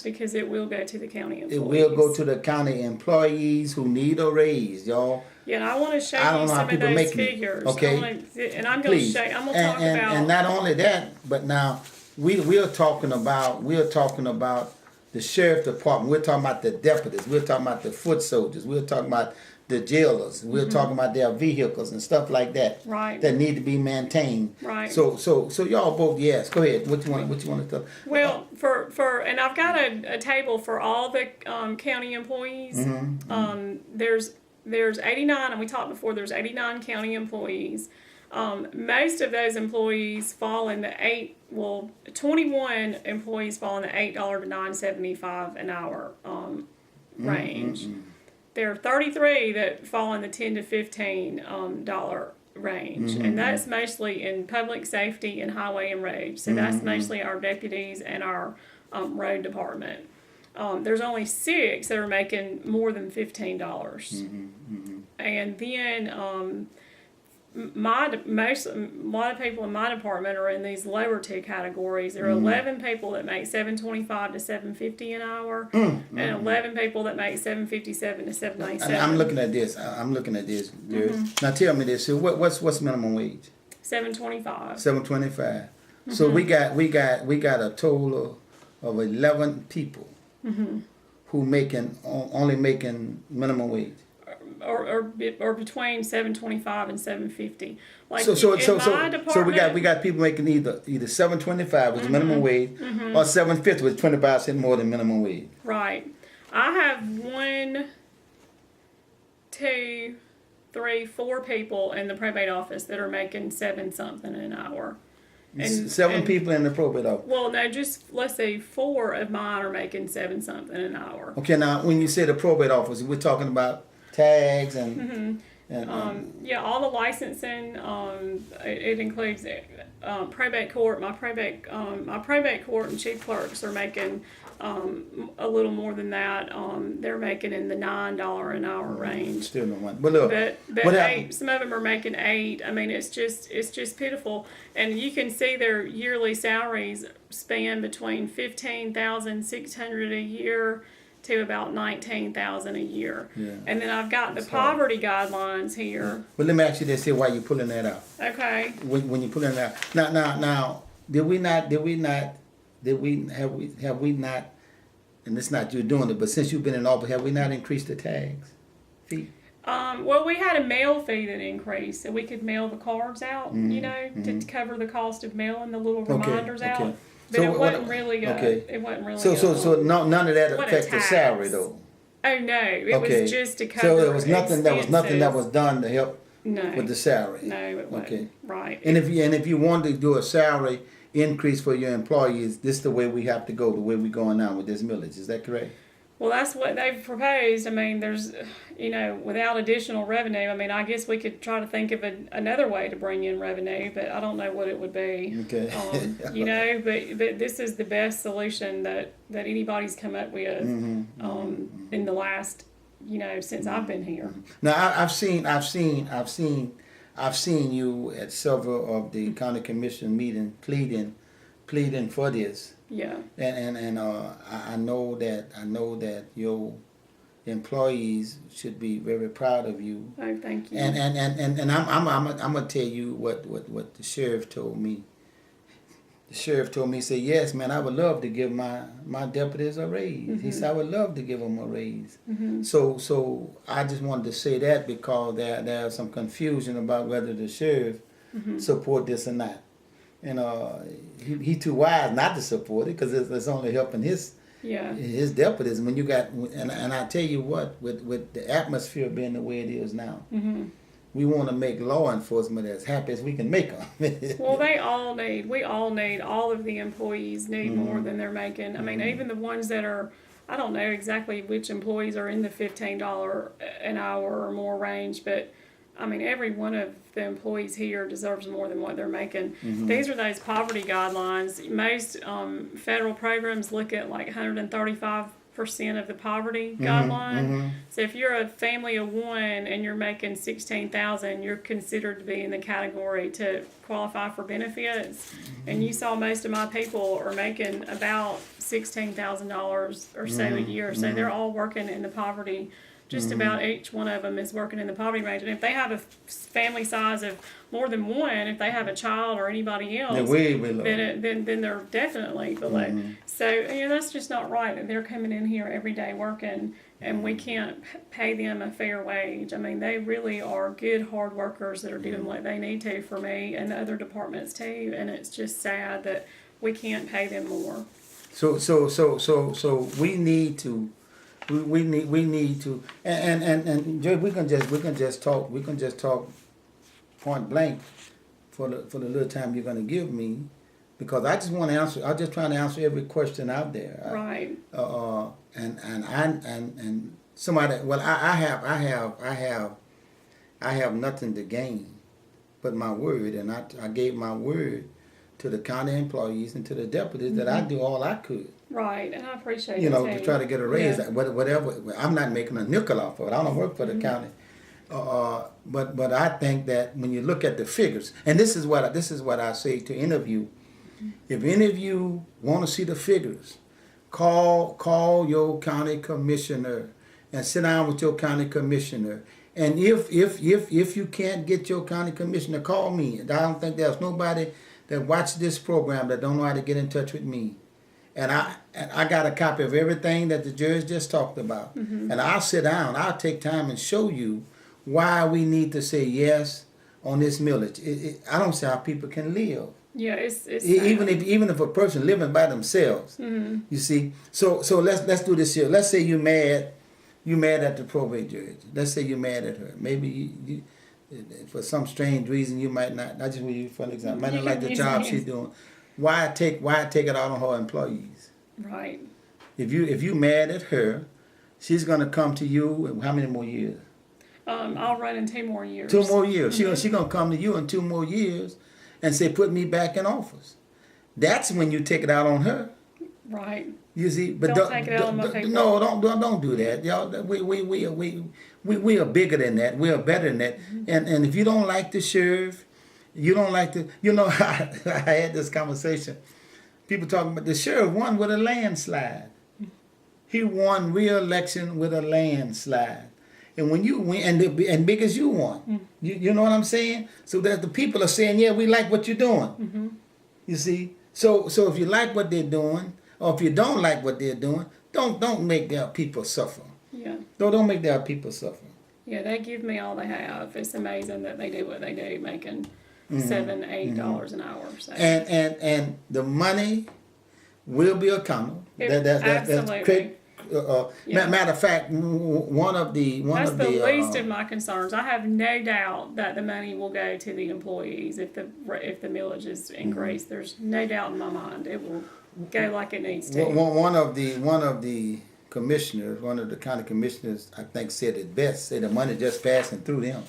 Because it will go to the county employees. It will go to the county employees who need a raise, y'all. Yeah, and I want to show I don't you know how some of people those make me, figures. okay? And I'm going to Please. show. I'm going to talk about. And not only that, but now we are talking about the sheriff department. We're talking about the deputies. We're talking about the foot soldiers. We're talking about the jailers. We're talking about their vehicles and stuff like that. Right. That need to be maintained. Right. So y'all vote yes. Go ahead. What you want to tell? Well, and I've got a table for all the county employees. There's 89, and we talked before. There's 89 county employees. Most of those employees fall in the 21 employees fall in the $8 to $9.75 an hour range. There are 33 that fall in the $10 to $15 range, and that's mostly in public safety and highway and road. So that's mostly our deputies and our road department. there's only 6 that are making more than $15. And then a lot of people in my department are in these lower 2 categories. There are 11 people that make $7.25 to $7.50 an hour, and 11 people that make $7.57 to $7.97. And I'm looking at this. I'm looking at this. Now tell me this. So what's minimum wage? $7.25. $7.25. So we got a total of 11 people who only making minimum wage. Or between $7.25 and $7.50. Like So my department, we got people making either $7.25 which is minimum wage or $7.50 which is 25% more than minimum wage. right. I have 1, 2, 3, 4 people in the probate office that are making 7 something an hour. And 7 people in the probate office. Well, no, just let's say 4 of mine are making 7 something an hour. Okay, now when you say the probate office, we're talking about tags and Yeah, all the licensing. It includes probate court. My probate court and chief clerks are making a little more than that. They're making in the $9 an hour range. still no money. But look, But what 8, happened? some of them are making 8. I mean, it's just pitiful. And you can see their yearly salaries span between $15,600 a year to about $19,000 a year. Yeah. And then I've got the That's hard. poverty guidelines here. But let me ask you this here: why you pulling that out? Okay. When you pulling that out, now, have we not? And it's not you doing it, but since you've been in office, have we not increased the tags fee? Well, we had a mail fee that increased, so we could mail the cards out, to cover the cost of mailing the little reminders out. okay. But So it what- wasn't really. okay. It wasn't really. So none of that what a affect the tax. salary though. Oh no! It Okay. was just to cover. So there was nothing. There was nothing that was expenses. done to help No. with the salary. No, it wasn't. Okay. Right. And if you wanted to do a salary increase for your employees, this is the way we have to go. The way we're going now with this millage. Is that correct? Well, that's what they've proposed. I mean, there's, without additional revenue, I mean, I guess we could try to think of another way to bring in revenue, but I don't know what it would be. Okay. But this is the best solution that anybody's come up with in the last, since I've been here. Now I've seen you at several of the county commission meetings pleading for this. Yeah. And I know that your employees should be very proud of you. Oh, thank you. And I'm gonna tell you what the sheriff told me. The sheriff told me, he said, yes, man, I would love to give my deputies a raise. He said, I would love to give them a raise. So I just wanted to say that because there's some confusion about whether the sheriff support this or not. And he too wise not to support it because it's only helping his deputies. When you got and I tell you what, with the atmosphere being the way it is now, we want to make law enforcement as happy as we can make them. Well, we all need, all of the employees need more than they're making. I mean, even the ones that are, I don't know exactly which employees are in the $15 an hour or more range, but I mean, every one of the employees here deserves more than what they're making. These are those poverty guidelines. Most federal programs look at like 135% of the poverty guideline. So if you're a family of 1 and you're making $16,000, you're considered to be in the category to qualify for benefits. And you saw most of my people are making about $16,000 or so a year. So they're all working in the poverty. Just about each one of them is working in the poverty range. And if they have a family size of more than 1, if they have a child or anybody else, They're way below. then they're definitely below. So, that's just not right that they're coming in here every day working and we can't pay them a fair wage. I mean, they really are good, hard workers that are doing what they need to for me and the other departments too. And it's just sad that we can't pay them more. So we need to. We need to and Joey, we can just talk point blank for the little time you're gonna give me, because I just want to answer. I'm just trying to answer every question out there. Right. And somebody. Well, I have nothing to gain, but my word, and I gave my word to the county employees and to the deputies that I do all I could. Right, and I appreciate You it know, too. to try to get a raise, Yeah. whatever. I'm not making a nickel off of it. I don't work for the county. But I think that when you look at the figures, and this is what I say to any of you. If any of you want to see the figures, call your county commissioner and sit down with your county commissioner. And if you can't get your county commissioner, call me. I don't think there's nobody that watches this program that don't know how to get in touch with me. And I got a copy of everything that the judge just talked about. And I'll sit down. I'll take time and show you why we need to say yes on this millage. I don't see how people can live. Yeah, it's Even if a person living by themselves, you see. So let's do this here. Let's say you mad at the probate judge. Let's say you're mad at her. Maybe you for some strange reason you might not. I just will you for an example. Might not like the job she's doing. Why take it out on her employees? right. If you mad at her, she's gonna come to you in how many more years? I'll run in 2 more years. 2 more years. She gonna come to you in 2 more years and say, put me back in office. That's when you take it out on her. Right. You see, but Don't take it out on my people. no, don't do that, y'all. We are bigger than that. We are better than that. And if you don't like the sheriff, you don't like the. You know, I had this conversation. People talking about the sheriff won with a landslide. He won re-election with a landslide. And when you win, and big as you won, you know what I'm saying? So that the people are saying, yeah, we like what you're doing. You see, so if you like what they're doing, or if you don't like what they're doing, don't make their people suffer. Yeah. Don't make their people suffer. Yeah, they give me all they have. It's amazing that they do what they do, making $7-8 an hour. So. And the money will be accountable. Absolutely. Yeah. Matter of fact, one of the least of my concerns. I have no doubt that the money will go to the employees if the millage is increased. There's no doubt in my mind it will go like it needs to. One of the commissioners, one of the county commissioners, I think said it best. Said the money just passing through them.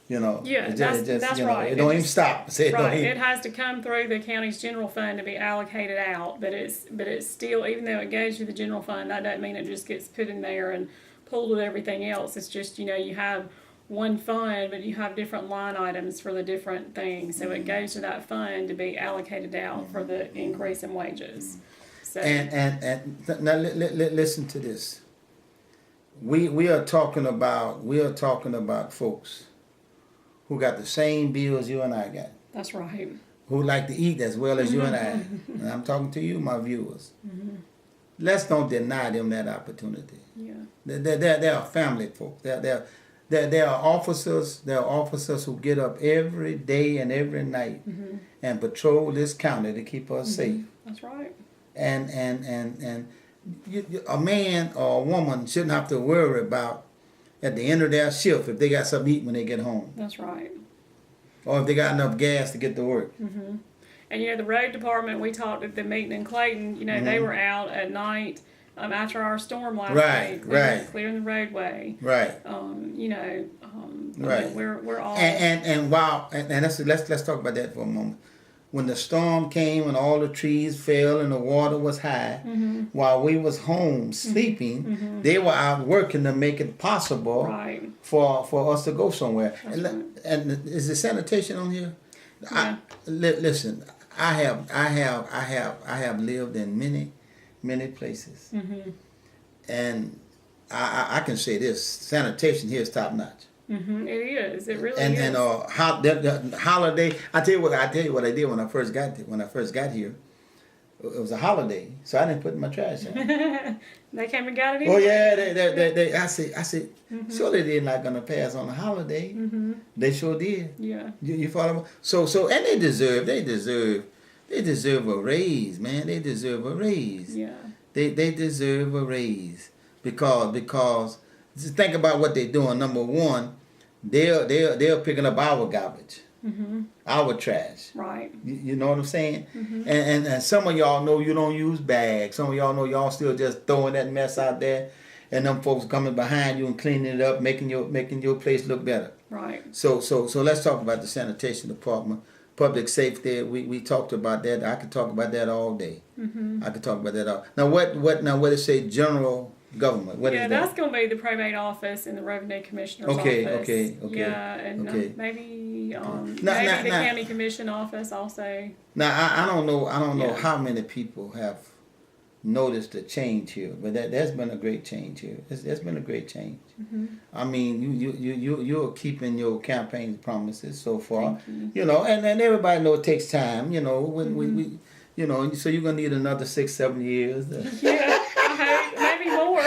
You know. Yeah, that's you know, right. It don't even stop. It has to come through the county's general fund to be allocated out, but it's still, even though it goes to the general fund, that doesn't mean it just gets put in there and pulled with everything else. It's just, you know, you have one fund, but you have different line items for the different things. So it goes to that fund to be allocated out for the increase in wages. So Now listen to this. We are talking about folks who got the same bills you and I got. that's right. Who like to eat as well as you and I. And I'm talking to you, my viewers. Let's don't deny them that opportunity. Yeah. They are family folks. They are officers. They are officers who get up every day and every night and patrol this county to keep us safe. That's right. And a man or a woman shouldn't have to worry about at the end of their shift if they got something to eat when they get home, That's right. or if they got enough gas to get to work. And, you know, the road department, we talked at the meeting in Clayton, you know, they were out at night after our storm last week. They were clearing the roadway. Right. You know, Right. I mean, we're all... And let's talk about that for a moment. When the storm came and all the trees fell and the water was high, while we was home sleeping, they were out working to make it possible Right. for us to go somewhere. That's right. And is the sanitation on here? Yeah. Listen, I have lived in many places, and I can say this: sanitation here is top notch. It is. It really And is. the holiday. I tell you what I did when I first got here. It was a holiday, so I didn't put my trash out. They came and got it. Oh anyway. yeah, they. I said, surely they're not gonna pass on a holiday. They sure did. Yeah. You follow me? So and they deserve a raise, man. They deserve a raise. Yeah. They deserve a raise because just think about what they're doing. Number one, they're picking up our garbage, our trash. Right. You know what I'm saying? And some of y'all know you don't use bags. Some of y'all know y'all still just throwing that mess out there, and them folks coming behind you and cleaning it up, making your place look better. Right. So let's talk about the sanitation department. public safety. We talked about that. I could talk about that all day. I could talk about that all. Now what it say? General government. What is that's that? going to be the probate office and the revenue commissioner's Okay, office. okay. Yeah, and Okay. maybe Now- the now- county commission office also. Now I don't know Yeah. how many people have noticed the change here, but there's been a great change here. There's been a great change. I mean, you're keeping your campaign promises so far. Thank You know, and everybody know it takes time. You know, when we you know, so you're gonna need another 6-7 years Yeah, I hope maybe more.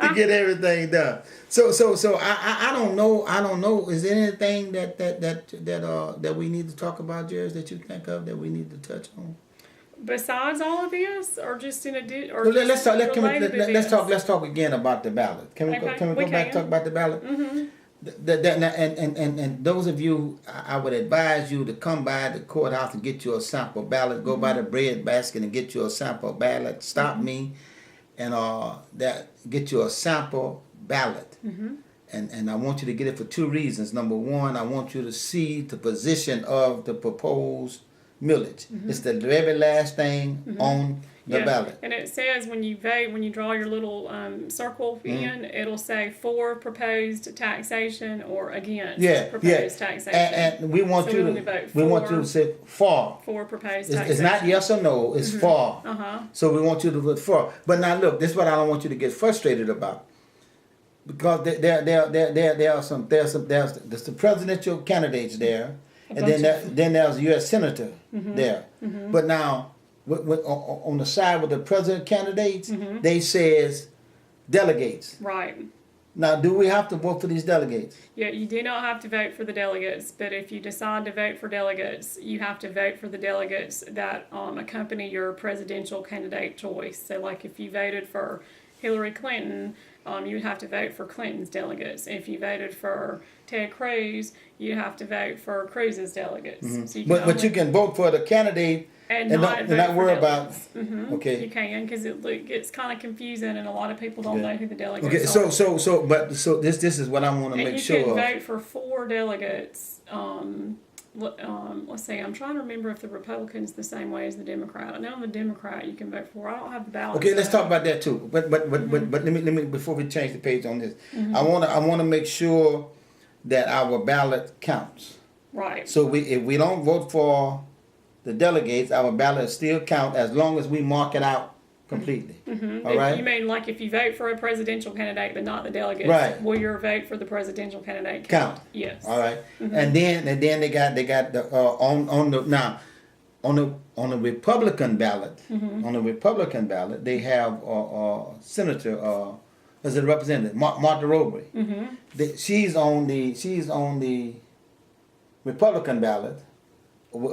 to get everything done. So I don't know. Is there anything that we need to talk about, Jerry, that you think of that we need to touch on? Besides all of this, or just in addition, or Well, just related to this? let's talk again about the ballot. Can we Okay, go we back and can. talk about the ballot? Mm-hmm. And those of you, I would advise you to come by the courthouse and get you a sample ballot. Go by the bread basket and get you a sample ballot. Stop me, and get you a sample ballot. And I want you to get it for 2 reasons. Number one, I want you to see the position of the proposed millage. It's the very last thing on the ballot. And it says when you vote, when you draw your little circle in, it'll say for proposed taxation or against proposed taxation. And we want So you we to vote we want for- you to say for. For proposed It's taxation. not yes or no. It's for. So we want you to vote for. But now look, this is what I don't want you to get frustrated about, because there are some there's the presidential candidates there, and then there's a U.S. senator there. But now on the side with the president candidates, they says delegates. Right. Now, do we have to vote for these delegates? Yeah, you do not have to vote for the delegates, but if you decide to vote for delegates, you have to vote for the delegates that accompany your presidential candidate choice. So, like if you voted for Hillary Clinton, you would have to vote for Clinton's delegates. If you voted for Ted Cruz, you have to vote for Cruz's delegates. So you can But you can vote for the candidate and and not not worry about. You Okay. can, because it gets kind of confusing, and a lot of people don't know who the delegates Okay. are. So this is what I want to And make you sure. can of. vote for 4 delegates. Let's see. I'm trying to remember if the Republican's the same way as the Democrat. I know I'm a Democrat. You can vote for. I don't have the ballot. Okay, let's talk about that too. But let me before we change the page on this, I wanna make sure that our ballot counts. Right. So if we don't vote for the delegates, our ballot still count as long as we mark it out completely. All If right. you mean like if you vote for a presidential candidate but not the delegates, Right. will your vote for the presidential candidate Count. Yes. All right. And then they got the on the Republican ballot they have Senator as a representative Martha Robley. She's on the Republican ballot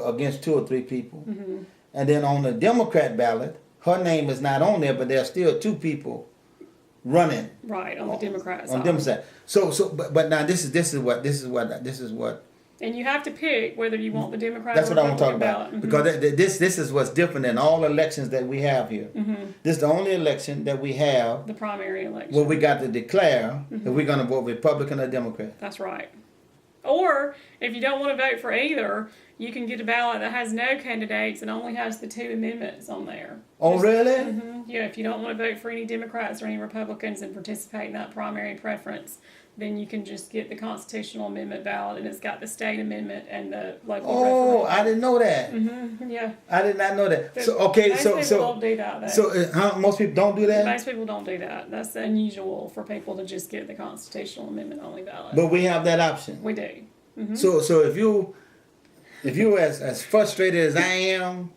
against 2 or 3 people, and then on the Democrat ballot, her name is not on there, but there are still 2 people running Right on the Democrat side. on Democrat. But now this is what. And you have to pick whether you want the Democrat That's or what I want to talk Republican about, ballot. because this is what's different than all elections that we have here. This is the only election that we have The primary election. where we got to declare if we're going to vote Republican or Democrat. That's right. Or if you don't want to vote for either, you can get a ballot that has no candidates and only has the 2 amendments on there. Oh, really? Yeah, if you don't want to vote for any Democrats or any Republicans and participate in that primary preference, then you can just get the constitutional amendment ballot, and it's got the state amendment and the local Oh, I didn't know that. referendum. Yeah. I did not know that. But So okay, most people don't do that, though. most people don't do that. Most people don't do that. That's unusual for people to just get the constitutional amendment only ballot. But we have that option. We do. So if you as frustrated as I am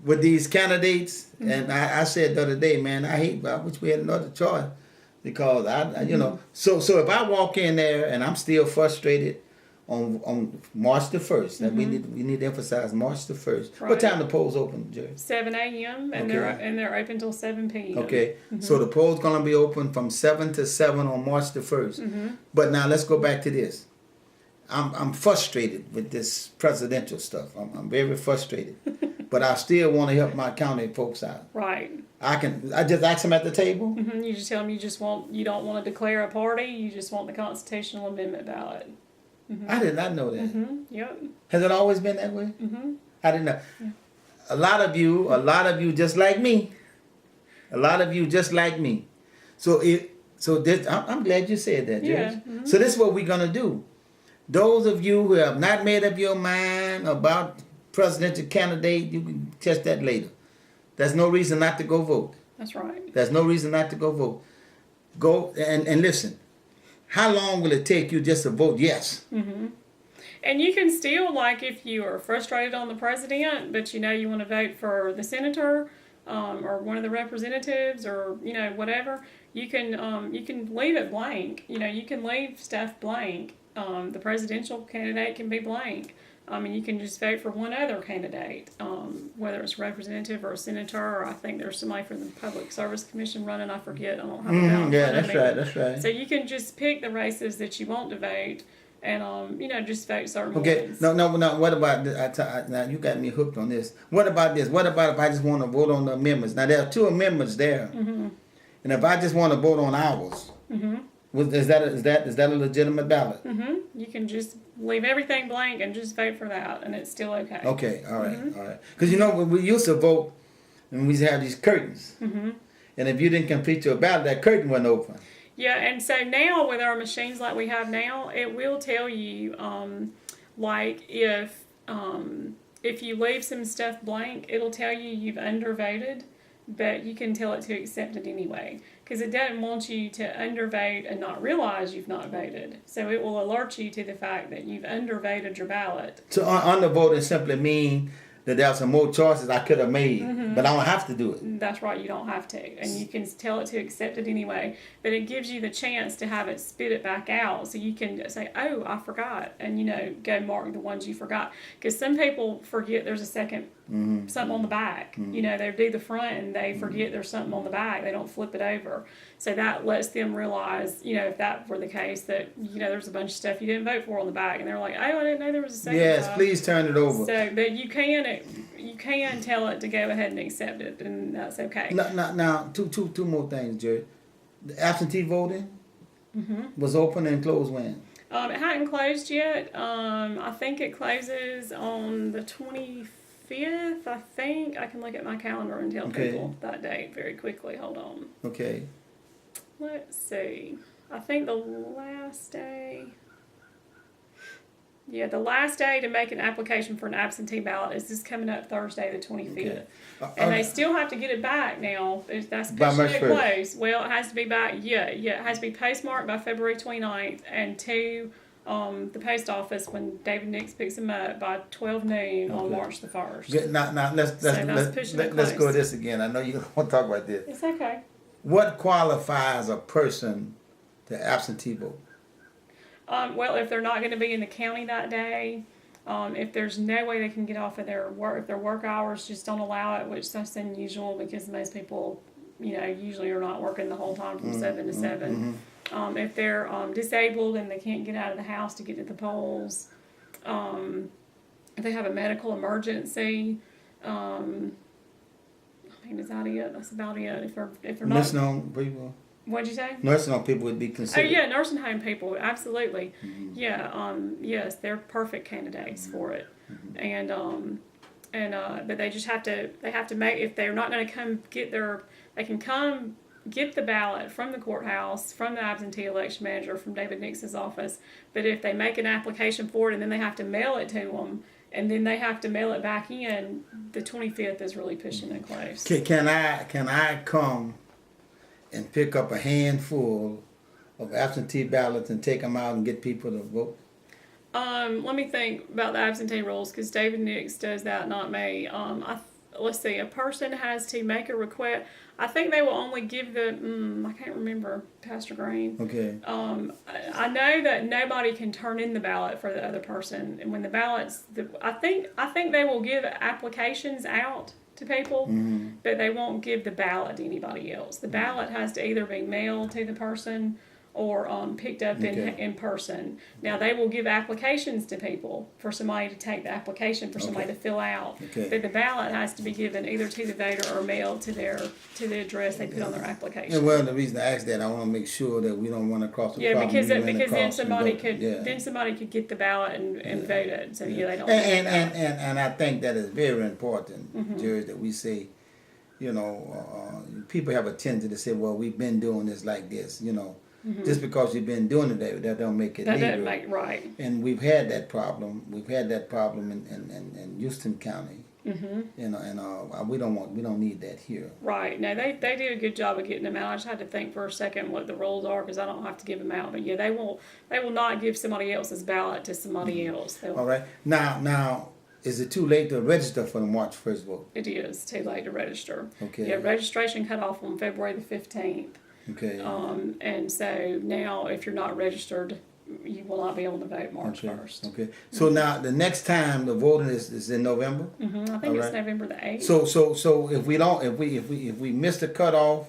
with these candidates, and I said the other day, man, I wish we had another choice, because I you know, so if I walk in there and I'm still frustrated on March the 1st, that we need to emphasize March the 1st. What Right. time the polls open, Jerry? 7 a.m. and Okay. they're open till 7 p.m. Okay, so the polls gonna be open from 7 to 7 on March the 1st. But now let's go back to this. I'm frustrated with this presidential stuff. I'm very frustrated, but I still want to help my county folks out. Right. I just ask them at the table. You just tell them you don't want to declare a party. You just want the constitutional amendment ballot. I did not know that. Yep. Has it always been that way? I didn't know. A lot of you just like me. A lot of you just like me. So I'm glad you said that, Judge. Yeah. So this is what we're gonna do. Those of you who have not made up your mind about presidential candidate, you can test that later. There's no reason not to go vote. That's right. There's no reason not to go vote. Go and listen. How long will it take you just to vote yes? And you can still, like, if you are frustrated on the president, but you know you want to vote for the senator or one of the representatives or whatever, you can leave it blank. You can leave stuff blank. The presidential candidate can be blank. And you can just vote for one other candidate, whether it's representative or a senator, or I think there's somebody from the Public Service Commission running. I forget. I don't have it out. Yeah, that's right. That's right. So you can just pick the races that you want to vote, and just vote certain Okay. ones. No. What about this? Now you got me hooked on this. What about this? What about if I just want to vote on the amendments? Now there are 2 amendments there, and if I just want to vote on ours, is that a legitimate ballot? You can just leave everything blank and just vote for that, and it's still okay. Okay. All right. Because when we used to vote, and we used to have these curtains, and if you didn't complete your ballot, that curtain wasn't open. Yeah, and so now with our machines like we have now, it will tell you, like if you leave some stuff blank, it'll tell you you've undervoted, but you can tell it to accept it anyway, because it doesn't want you to undervote and not realize you've not voted. So it will alert you to the fact that you've undervoted your ballot. So undervoting simply mean that there are some more choices I could have made, but I don't have to do it. That's right, you don't have to. And you can tell it to accept it anyway. But it gives you the chance to have it spit it back out, so you can say, oh, I forgot, and go mark the ones you forgot. Because some people forget there's a second something on the back. They do the front and they forget there's something on the back. They don't flip it over. So that lets them realize, if that were the case, that, there's a bunch of stuff you didn't vote for on the back. And they're like, oh, I didn't know there was a second Yes, one. please turn it over. So, but you can tell it to go ahead and accept it, and that's okay. Now, two more things, Jared. The absentee voting was open and closed when? It hadn't closed yet. I think it closes on the 25th, I think. I can look at my calendar and tell people that date very quickly. Hold on. Okay. Let's see. I think the last day... Yeah, the last day to make an application for an absentee ballot is this coming up Thursday, the 25th. Okay. And they still have to get it back now. That's By pushing March it 1st. close. Well, it has to be back. Yeah, it has to be postmarked by February 29th, and to the post office when David Nix picks them up by 12 noon on March the 1st. Good. Now let's close. go this again. I know you don't want to talk about this. It's okay. What qualifies a person to absentee vote? Well, if they're not going to be in the county that day, if there's no way they can get off of their work, if their work hours just don't allow it, which that's unusual because most people, usually are not working the whole time from 7 to 7. If they're disabled and they can't get out of the house to get to the polls, if they have a medical emergency, I mean, is that it? That's about it. If they're not, Nursing home people. what'd you say? Nursing home people would be Oh considered. yeah, nursing home people, absolutely. Yeah, yes, they're perfect candidates for it, and but they just have to make, if they're not going to come get they can come get the ballot from the courthouse, from the absentee election manager, from David Nix's office. But if they make an application for it and then they have to mail it to them, and then they have to mail it back in, the 25th is really pushing it close. Can I come and pick up a handful of absentee ballots and take them out and get people to vote? Let me think about the absentee rules, because David Nix does that, not me. Let's see, a person has to make a request. I think they will only give I can't remember, Pastor Green. Okay. I know that nobody can turn in the ballot for the other person, and when the ballots, I think they will give applications out to people, but they won't give the ballot to anybody else. The ballot has to either be mailed to the person, or picked up Okay. in person. Now they will give applications to people for somebody to take the application for somebody Okay. to fill out. Okay. But the ballot has to be given either to the voter or mailed to the address they put on their application. And well, the reason I asked that, I want to make sure that we don't run across the Yeah, problem. because we ran because then across and somebody go- could yeah. then somebody could get the ballot and vote it. So yeah, they don't. And I think that is very important, Mm-hmm. Jared, that we say, you know, people have a tendency to say, well, we've been doing this like this, you know. Just because you've been doing it, that don't make it Mm-hmm. That legal. doesn't make right. And we've had that problem. We've had that problem in Houston County. Mm-hmm. You know, and we don't need that here. Right. No, they do a good job of getting them out. I just had to think for a second what the rules are because I don't have to give them out. But yeah, they will not give somebody else's ballot to somebody else. They'll, All right. Now, is it too late to register for the March 1st vote? It is too late to register. Okay. Yeah, registration cut off on February the 15th. Okay. And so now if you're not registered, you will not be able to vote March 1st. Okay. So now the next time the voting is in November. I think All it's right. November the 8th. So if we miss the cutoff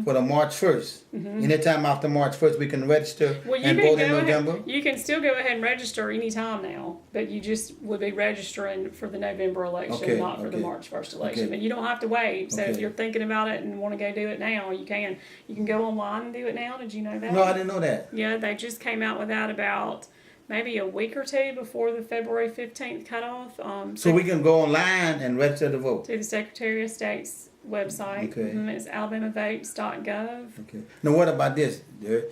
for the March 1st, anytime after March 1st we can register Well, you and can vote go in November. ahead. You can still go ahead and register any time now, but you just would be registering for the November election, Okay, not for the okay. March 1st election. Okay. But you don't have to wait. So if Okay. you're thinking about it and want to go do it now, you can. You can go online and do it now. Did you know that? No, I didn't know that. Yeah, they just came out with that about maybe a week or two before the February 15th cutoff. So we can go online and register to vote. to the Secretary of State's website. Okay. It's alabamavotes.gov. Okay. Now what about this? The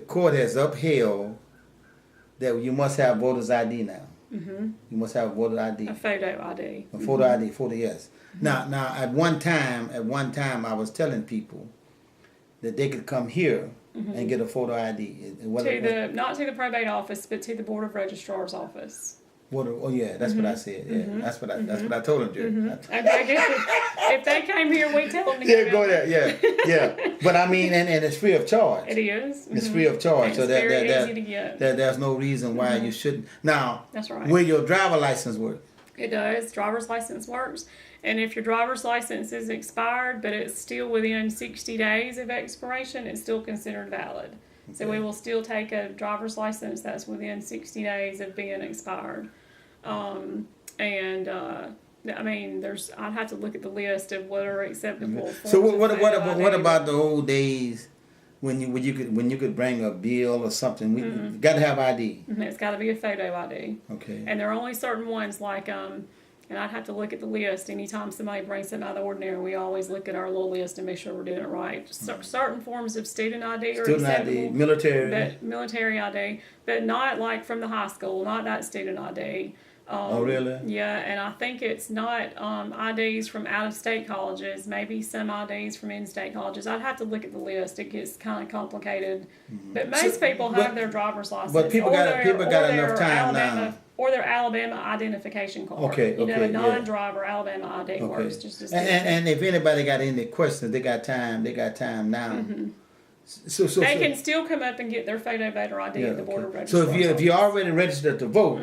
court has upheld that you must have voters ID now. You must have voter ID. A photo ID. A photo ID, photo yes. Now at one time I was telling people that they could come here and get a photo ID. Not to the probate office, but to the Board of Registrar's office. Oh yeah, that's what I said. Yeah, that's what I told them, Jerry. If they came here, we tell them to Yeah, go there. Yeah. But I mean, and it's free of charge. It is. It's free of charge, It's so very easy to get. there's no reason why you shouldn't. Now, That's right. will your driver license work? It does. Driver's license works. And if your driver's license is expired, but it's still within 60 days of expiration, it's still considered valid. So we will still take a driver's license that's within 60 days of being expired. I mean, I'd have to look at the list of what are acceptable. So forms of what photo ID. about the old days when you could bring a bill or something? We got to have ID. It's got to be a photo ID. Okay. And there are only certain ones like, and I'd have to look at the list. Anytime somebody brings something out of the ordinary, we always look at our little list and make sure we're doing it right. Certain forms of student ID are Student acceptable. ID, military. But military ID, but not like from the high school, not that student ID. Oh, really? Yeah, and I think it's not IDs from out-of-state colleges, maybe some IDs from in-state colleges. I'd have to look at the list. It gets kind of complicated. But most people have their driver's license. but people or got enough time Alabama, now. Or their Alabama identification card. Okay, You know, okay, a yeah. non-driver Alabama ID works Okay. just as And if anybody got any questions, they got time. They got time now. So they can still come up and get their photo voter ID yeah, at the Board of okay. Registrars. So if you already registered to vote,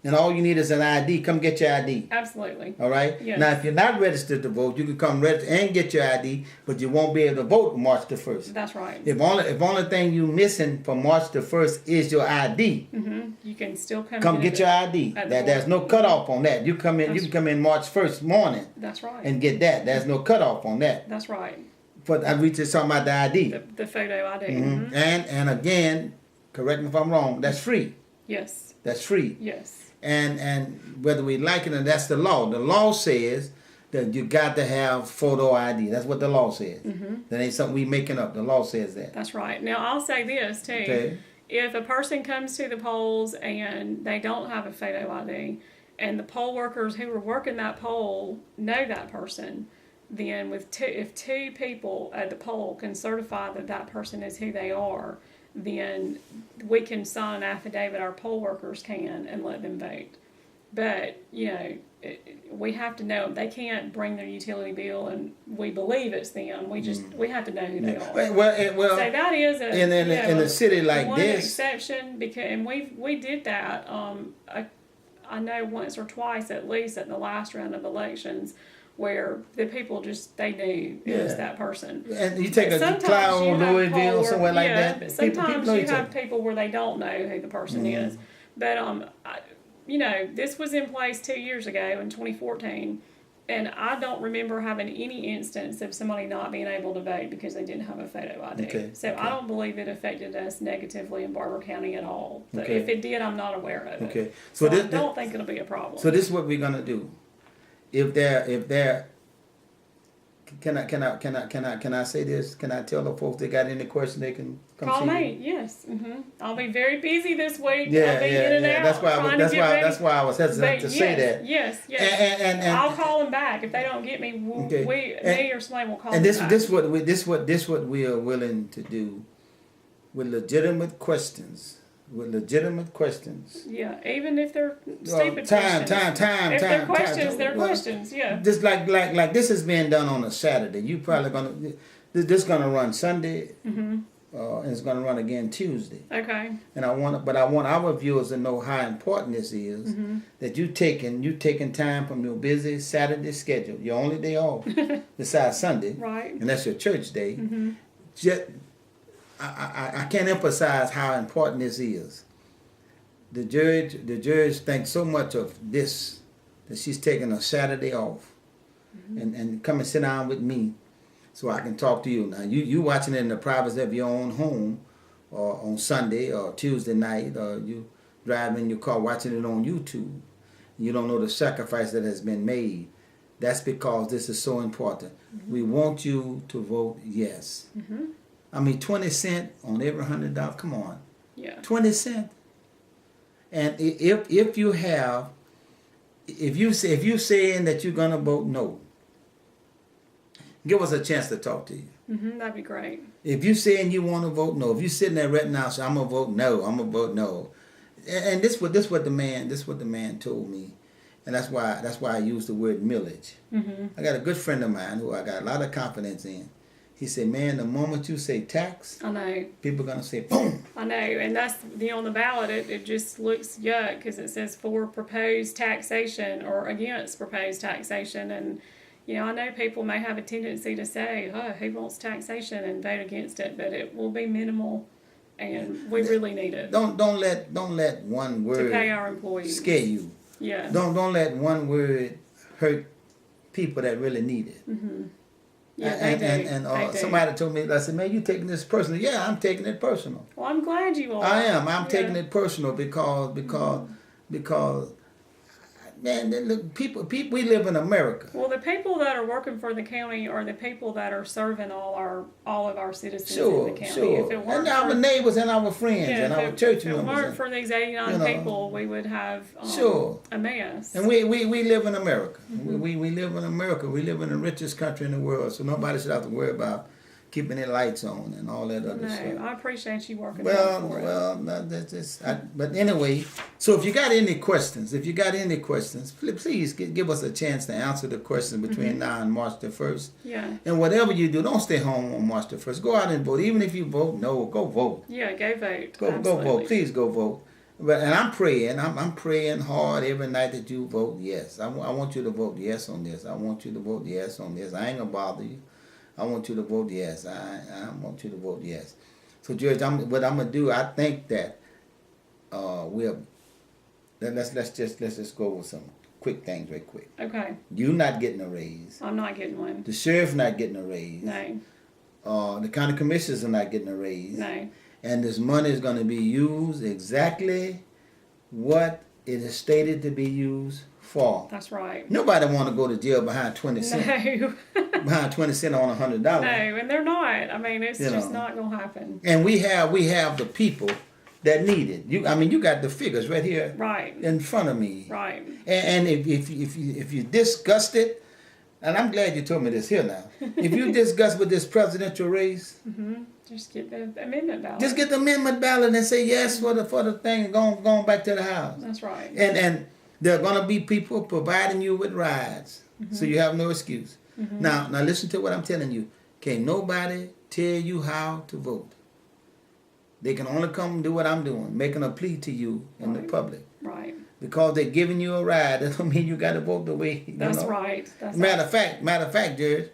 and all you need is an ID, come get your ID. Absolutely. All right. Yes. Now, if you're not registered to vote, you can come register and get your ID, but you won't be able to vote March the 1st. That's right. If only thing you missing for March the 1st is your ID, You can still come. come get your ID. At the There's no cutoff on that. You come in. You can come in March 1st morning That's right. and get that. There's no cutoff on that. That's right. But we just talking about the ID. The photo ID. And again, correct me if I'm wrong. That's free. Yes. That's free. Yes. And whether we like it or not, that's the law. The law says that you got to have photo ID. That's what the law says. That ain't something we making up. The law says that. That's right. Now I'll say this too. Okay. If a person comes to the polls and they don't have a photo ID, and the poll workers who are working that poll know that person, then if two people at the poll can certify that that person is who they are, then we can sign an affidavit, our poll workers can, and let them vote. But, we have to know, they can't bring their utility bill and we believe it's them. We have to know who they are. Well, So that is in a city like one this, exception, because and we did that. I know once or twice at least at the last round of elections, where the people just, they knew it was Yeah. that person. And you take But a sometimes Cloud you or have Louisville, polar- somewhere like yeah, that. but People sometimes know you each have other. people where they don't know who the person is. But you know, this was in place 2 years ago in 2014, and I don't remember having any instance of somebody not being able to vote because they didn't have a photo ID. Okay, So okay. I don't believe it affected us negatively in Barber County at all. So Okay. if it did, I'm not aware of it. Okay. So I this, don't think it'll be a problem. so this is what we're gonna do. If they're can I say this? Can I tell the folks they got any questions they can come Call see you? me, yes. I'll be very busy this week. Yeah, I'll be yeah, in and yeah. out. That's why trying to get ready. that's why I was hesitant But to say that. Yes, yes. And I'll call them back if they don't get me. Okay. Me or somebody will call And them this back. this what we are willing to do with legitimate questions. With legitimate questions. Yeah, even if they're stupid Time. questions. If they're questions, they're Well, questions. Yeah. Just like this is being done on a Saturday. You probably gonna this gonna run Sunday, and it's gonna run again Tuesday. Okay. And I want our viewers to know how important this is. That you taking time from your busy Saturday schedule, your only day off besides Sunday, Right. and that's your church day. Just, I can't emphasize how important this is. The judge thinks so much of this that she's taking a Saturday off and come and sit down with me so I can talk to you. Now you watching it in the privacy of your own home or on Sunday or Tuesday night, or you driving in your car watching it on YouTube. You don't know the sacrifice that has been made. That's because this is so important. We want you to vote yes. I mean, 20 cents on every $100. Come on, Yeah. 20 cents. And if you saying that you're gonna vote no, give us a chance to talk to you. That'd be great. If you saying you want to vote no, if you sitting there right now, so I'm gonna vote no, I'm gonna vote no, and this what the man told me, and that's why I use the word millage. I got a good friend of mine who I got a lot of confidence in. He said, man, the moment you say tax, I know. people are gonna say boom. I know, and that's on the ballot. It just looks yuck because it says for proposed taxation or against proposed taxation, and I know people may have a tendency to say, "Oh, who wants taxation?" and vote against it, but it will be minimal, and we really need it Don't let one to word pay our employees. scare you. Yeah. Don't let one word hurt people that really need it. Yeah, they do. They do. Somebody told me, I said, man, you taking this personal? Yeah, I'm taking it personal. Well, I'm glad you are. I am. I'm Yeah. taking it personal because man, look, people, we live in America. Well, the people that are working for the county are the people that are serving all of our citizens in Sure, the county. sure. If it weren't And our for, neighbors and our friends and our church if it weren't members. for these 89 you know, people, we would have Sure. a mess. And we live in America. We live in America. We live in the richest country in the world, so nobody should have to worry about keeping their lights on and all that other stuff. No, I appreciate you working Well, hard for it. no, that's just. But anyway, so if you got any questions, please give us a chance to answer the questions between now and March the 1st. Yeah, And whatever you do, don't stay home on March the 1st. Go out and vote. Even if you vote no, go vote. yeah, go vote. Go vote. Please go vote. And I'm praying. I'm praying hard every night that you vote yes. I want you to vote yes on this. I want you to vote yes on this. I ain't gonna bother you. I want you to vote yes. I want you to vote yes. So, Judge, what I'm gonna do, I think that let's just go with some quick things right quick. Okay, You not getting a raise. I'm not getting one. The sheriff not getting a raise. No, The county commissioners are not getting a raise. no. And this money is going to be used exactly what it is stated to be used for. That's right. Nobody want to go to jail behind 20 cents. No, Behind 20 cents on $100. no, and they're not. I mean, it's You just know. not gonna happen. And we have the people that need it. You got the figures right here Right, in front of me. right. And if you disgusted, and I'm glad you told me this here now. If you disgust with this presidential race, Just get the amendment ballot. just get the amendment ballot and say yes for the thing going back to the house. That's right. And there are gonna be people providing you with rides, so you have no excuse. Now listen to what I'm telling you. Can't nobody tell you how to vote. They can only come and do what I'm doing, making a plea to you in the Right. public. Right. Because they're giving you a ride, that don't mean you got to vote the way. That's right. That's Matter of fact, Judge,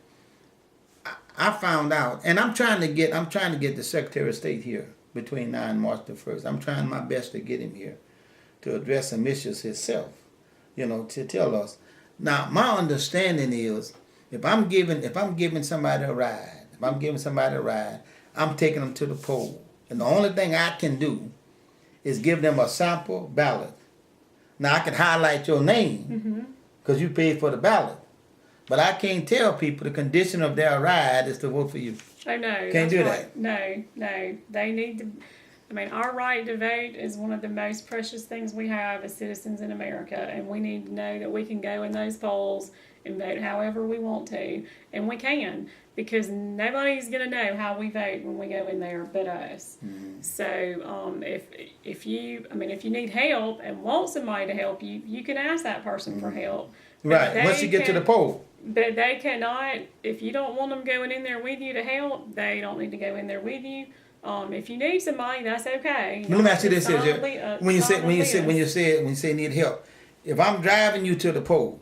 I found out, and I'm trying to get the Secretary of State here between now and March the 1st. I'm trying my best to get him here to address some issues himself, to tell us. Now, my understanding is if I'm giving somebody a ride, I'm taking them to the poll. And the only thing I can do is give them a sample ballot. Now, I can highlight your name because you paid for the ballot. But I can't tell people the condition of their ride is to vote for you. Oh, no. Can't that's do right. No. They need to. I mean, our right to vote is one of the most precious things we have as citizens in America, and we need to know that we can go in those polls and vote however we want to, and we can, because nobody's going to know how we vote when we go in there but us. So if you need help and want somebody to help you, you can ask that person for help. Right, once you get to the poll. But they cannot, if you don't want them going in there with you to help, they don't need to go in there with you. If you need somebody, that's okay. Let me ask you this: when you say need help, if I'm driving you to the poll,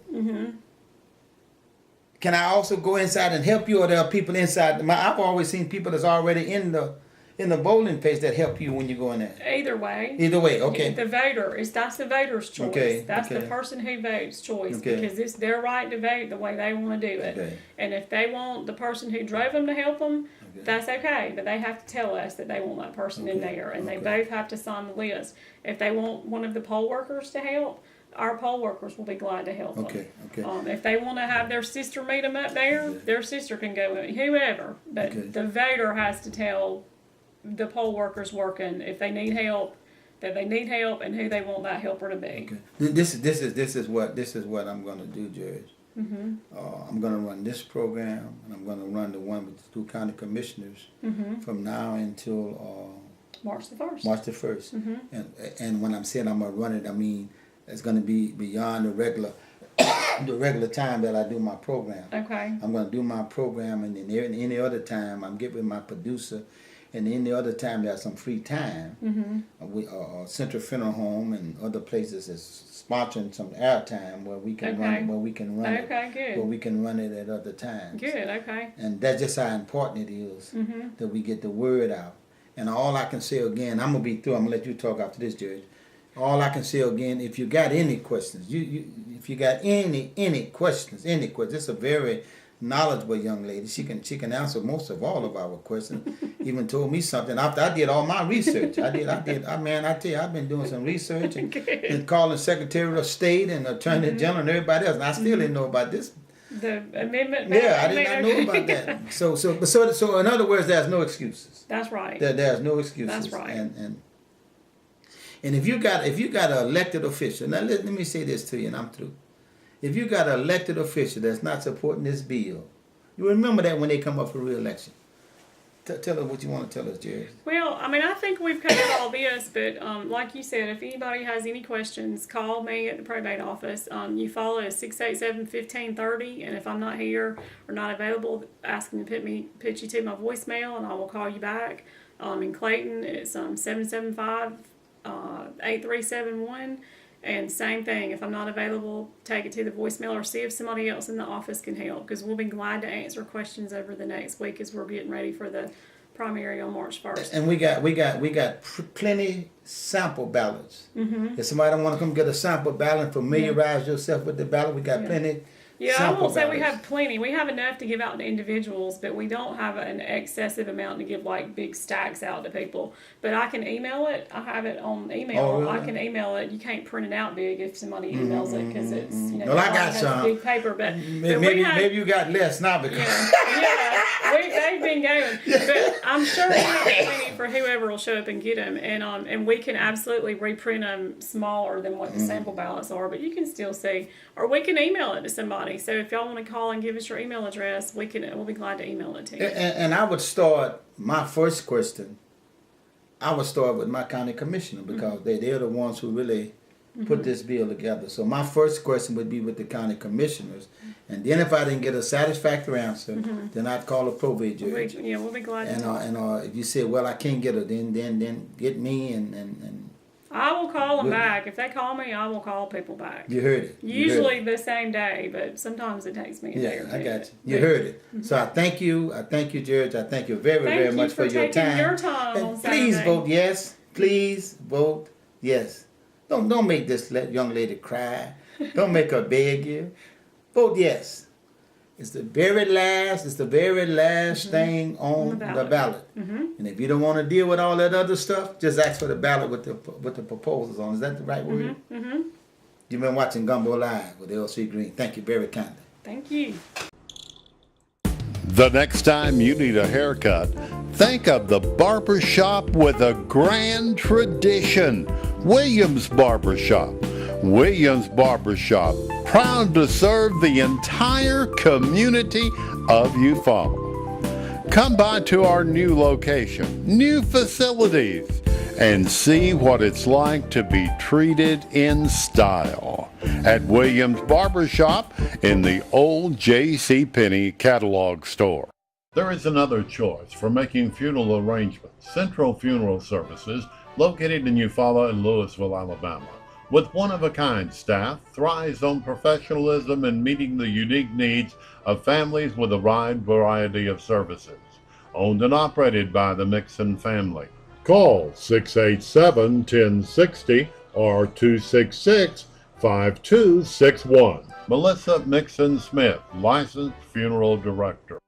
can I also go inside and help you, or there are people inside? I've always seen people that's already in the bowling place that help you when you go in there. Either way. Okay. The voter that's the voter's choice. Okay, that's okay. the person who votes choice, Okay. because it's their right to vote the way they want to do it. Okay. And if they want the person who drove them to help them, that's okay. But they have to tell us that they want that person in there, and they both have to sign the list. If they want one of the poll workers to help, our poll workers will be glad to help them. Okay. If they want to have their sister meet them up there, their sister can go with whoever. But the voter has to tell the poll workers working if they need help, that they need help, and who they want that helper to be. Okay. This is what I'm going to do, Judge. I'm going to run this program, and I'm going to run the one with the 2 county commissioners from now until March the 1st. March the 1st. And when I'm saying I'm going to run it, I mean it's going to be beyond the regular time that I do my program. Okay. I'm going to do my program, and then any other time I'm getting with my producer, and any other time there's some free time. Central Funeral Home and other places is sponsoring some airtime where we can run it. Where we can run good. Where we can run it at other times. Good. Okay. And that's just how important it is that we get the word out. And all I can say again, I'm gonna be through. I'm gonna let you talk after this, Judge. All I can say again, if you got any questions, if you got any questions, it's a very knowledgeable young lady. She can answer most of all of our questions. Even told me something after I did all my research. I tell you, I've been doing some research and calling Secretary of State and Attorney General and everybody else, and I still didn't know about this. The amendment. Yeah, I did not know about that. So in other words, there's no excuses. That's right. There's no excuses. That's right. And if you got an elected official, now let me say this to you, and I'm through. If you got an elected official that's not supporting this bill, you remember that when they come up for re-election. Tell us what you want to tell us, Jerry. Well, I think we've covered all this, but like you said, if anybody has any questions, call me at the probate office. You follow 687-1530, and if I'm not here or not available, ask them to put you to my voicemail, and I will call you back. In Clayton, it's 775-8371. And same thing, if I'm not available, take it to the voicemail or see if somebody else in the office can help, because we'll be glad to answer questions over the next week as we're getting ready for the primary on March 1st. And we got plenty sample ballots. If somebody want to come get a sample ballot, familiarize yourself with the ballot, we got plenty. Yeah, I won't say we ballots. have plenty. We have enough to give out to individuals, but we don't have an excessive amount to give like big stacks out to people. But I can email it. I have it on email. Oh, really? I can email it. You can't print it out big if somebody emails it, because it's Well, I got some. big paper. But Maybe you got less now because. They've been going, but I'm sure we have plenty for whoever will show up and get them, and we can absolutely reprint them smaller than what the sample ballots are. But you can still see, or we can email it to somebody. So if y'all want to call and give us your email address, we'll be glad to email it to you. And I would start my first question. I would start with my county commissioner, because they're the ones who really put this bill together. So my first question would be with the county commissioners, and then if I didn't get a satisfactory answer, then I'd call a probate judge. We'll be glad to. And if you say, well, I can't get her, then get me and I will call them Good. back. If they call me, I will call people back. You heard it. You heard Usually it. the same day, but sometimes it takes me a day or Yeah, two. I got you. You heard it. So I thank you. I thank you, George. I thank you very, Thank very you much for for your taking time. your time And on please Saturday. vote yes. Please vote yes. Don't make this young lady cry. Don't make her beg you. Vote yes. It's the very last thing on the ballot. And if you don't want to deal with all that other stuff, just ask for the ballot with the proposals on. Is that the right word? You've been watching Gumbo Live with L.C. Green. Thank you very kindly. Thank you. The next time you need a haircut, think of the barber shop with a grand tradition. Williams Barbershop. Williams Barbershop, proud to serve the entire community of Eufaula. Come by to our new location, new facilities, and see what it's like to be treated in style at Williams Barbershop in the old JCPenney catalog store. There is another choice for making funeral arrangements. Central Funeral Services, located in Eufaula and Louisville, Alabama. With one-of-a-kind staff, thrives on professionalism and meeting the unique needs of families with a wide variety of services. Owned and operated by the Mixon family. Call 687-1060 or 266-5261. Melissa Mixon Smith, licensed funeral director.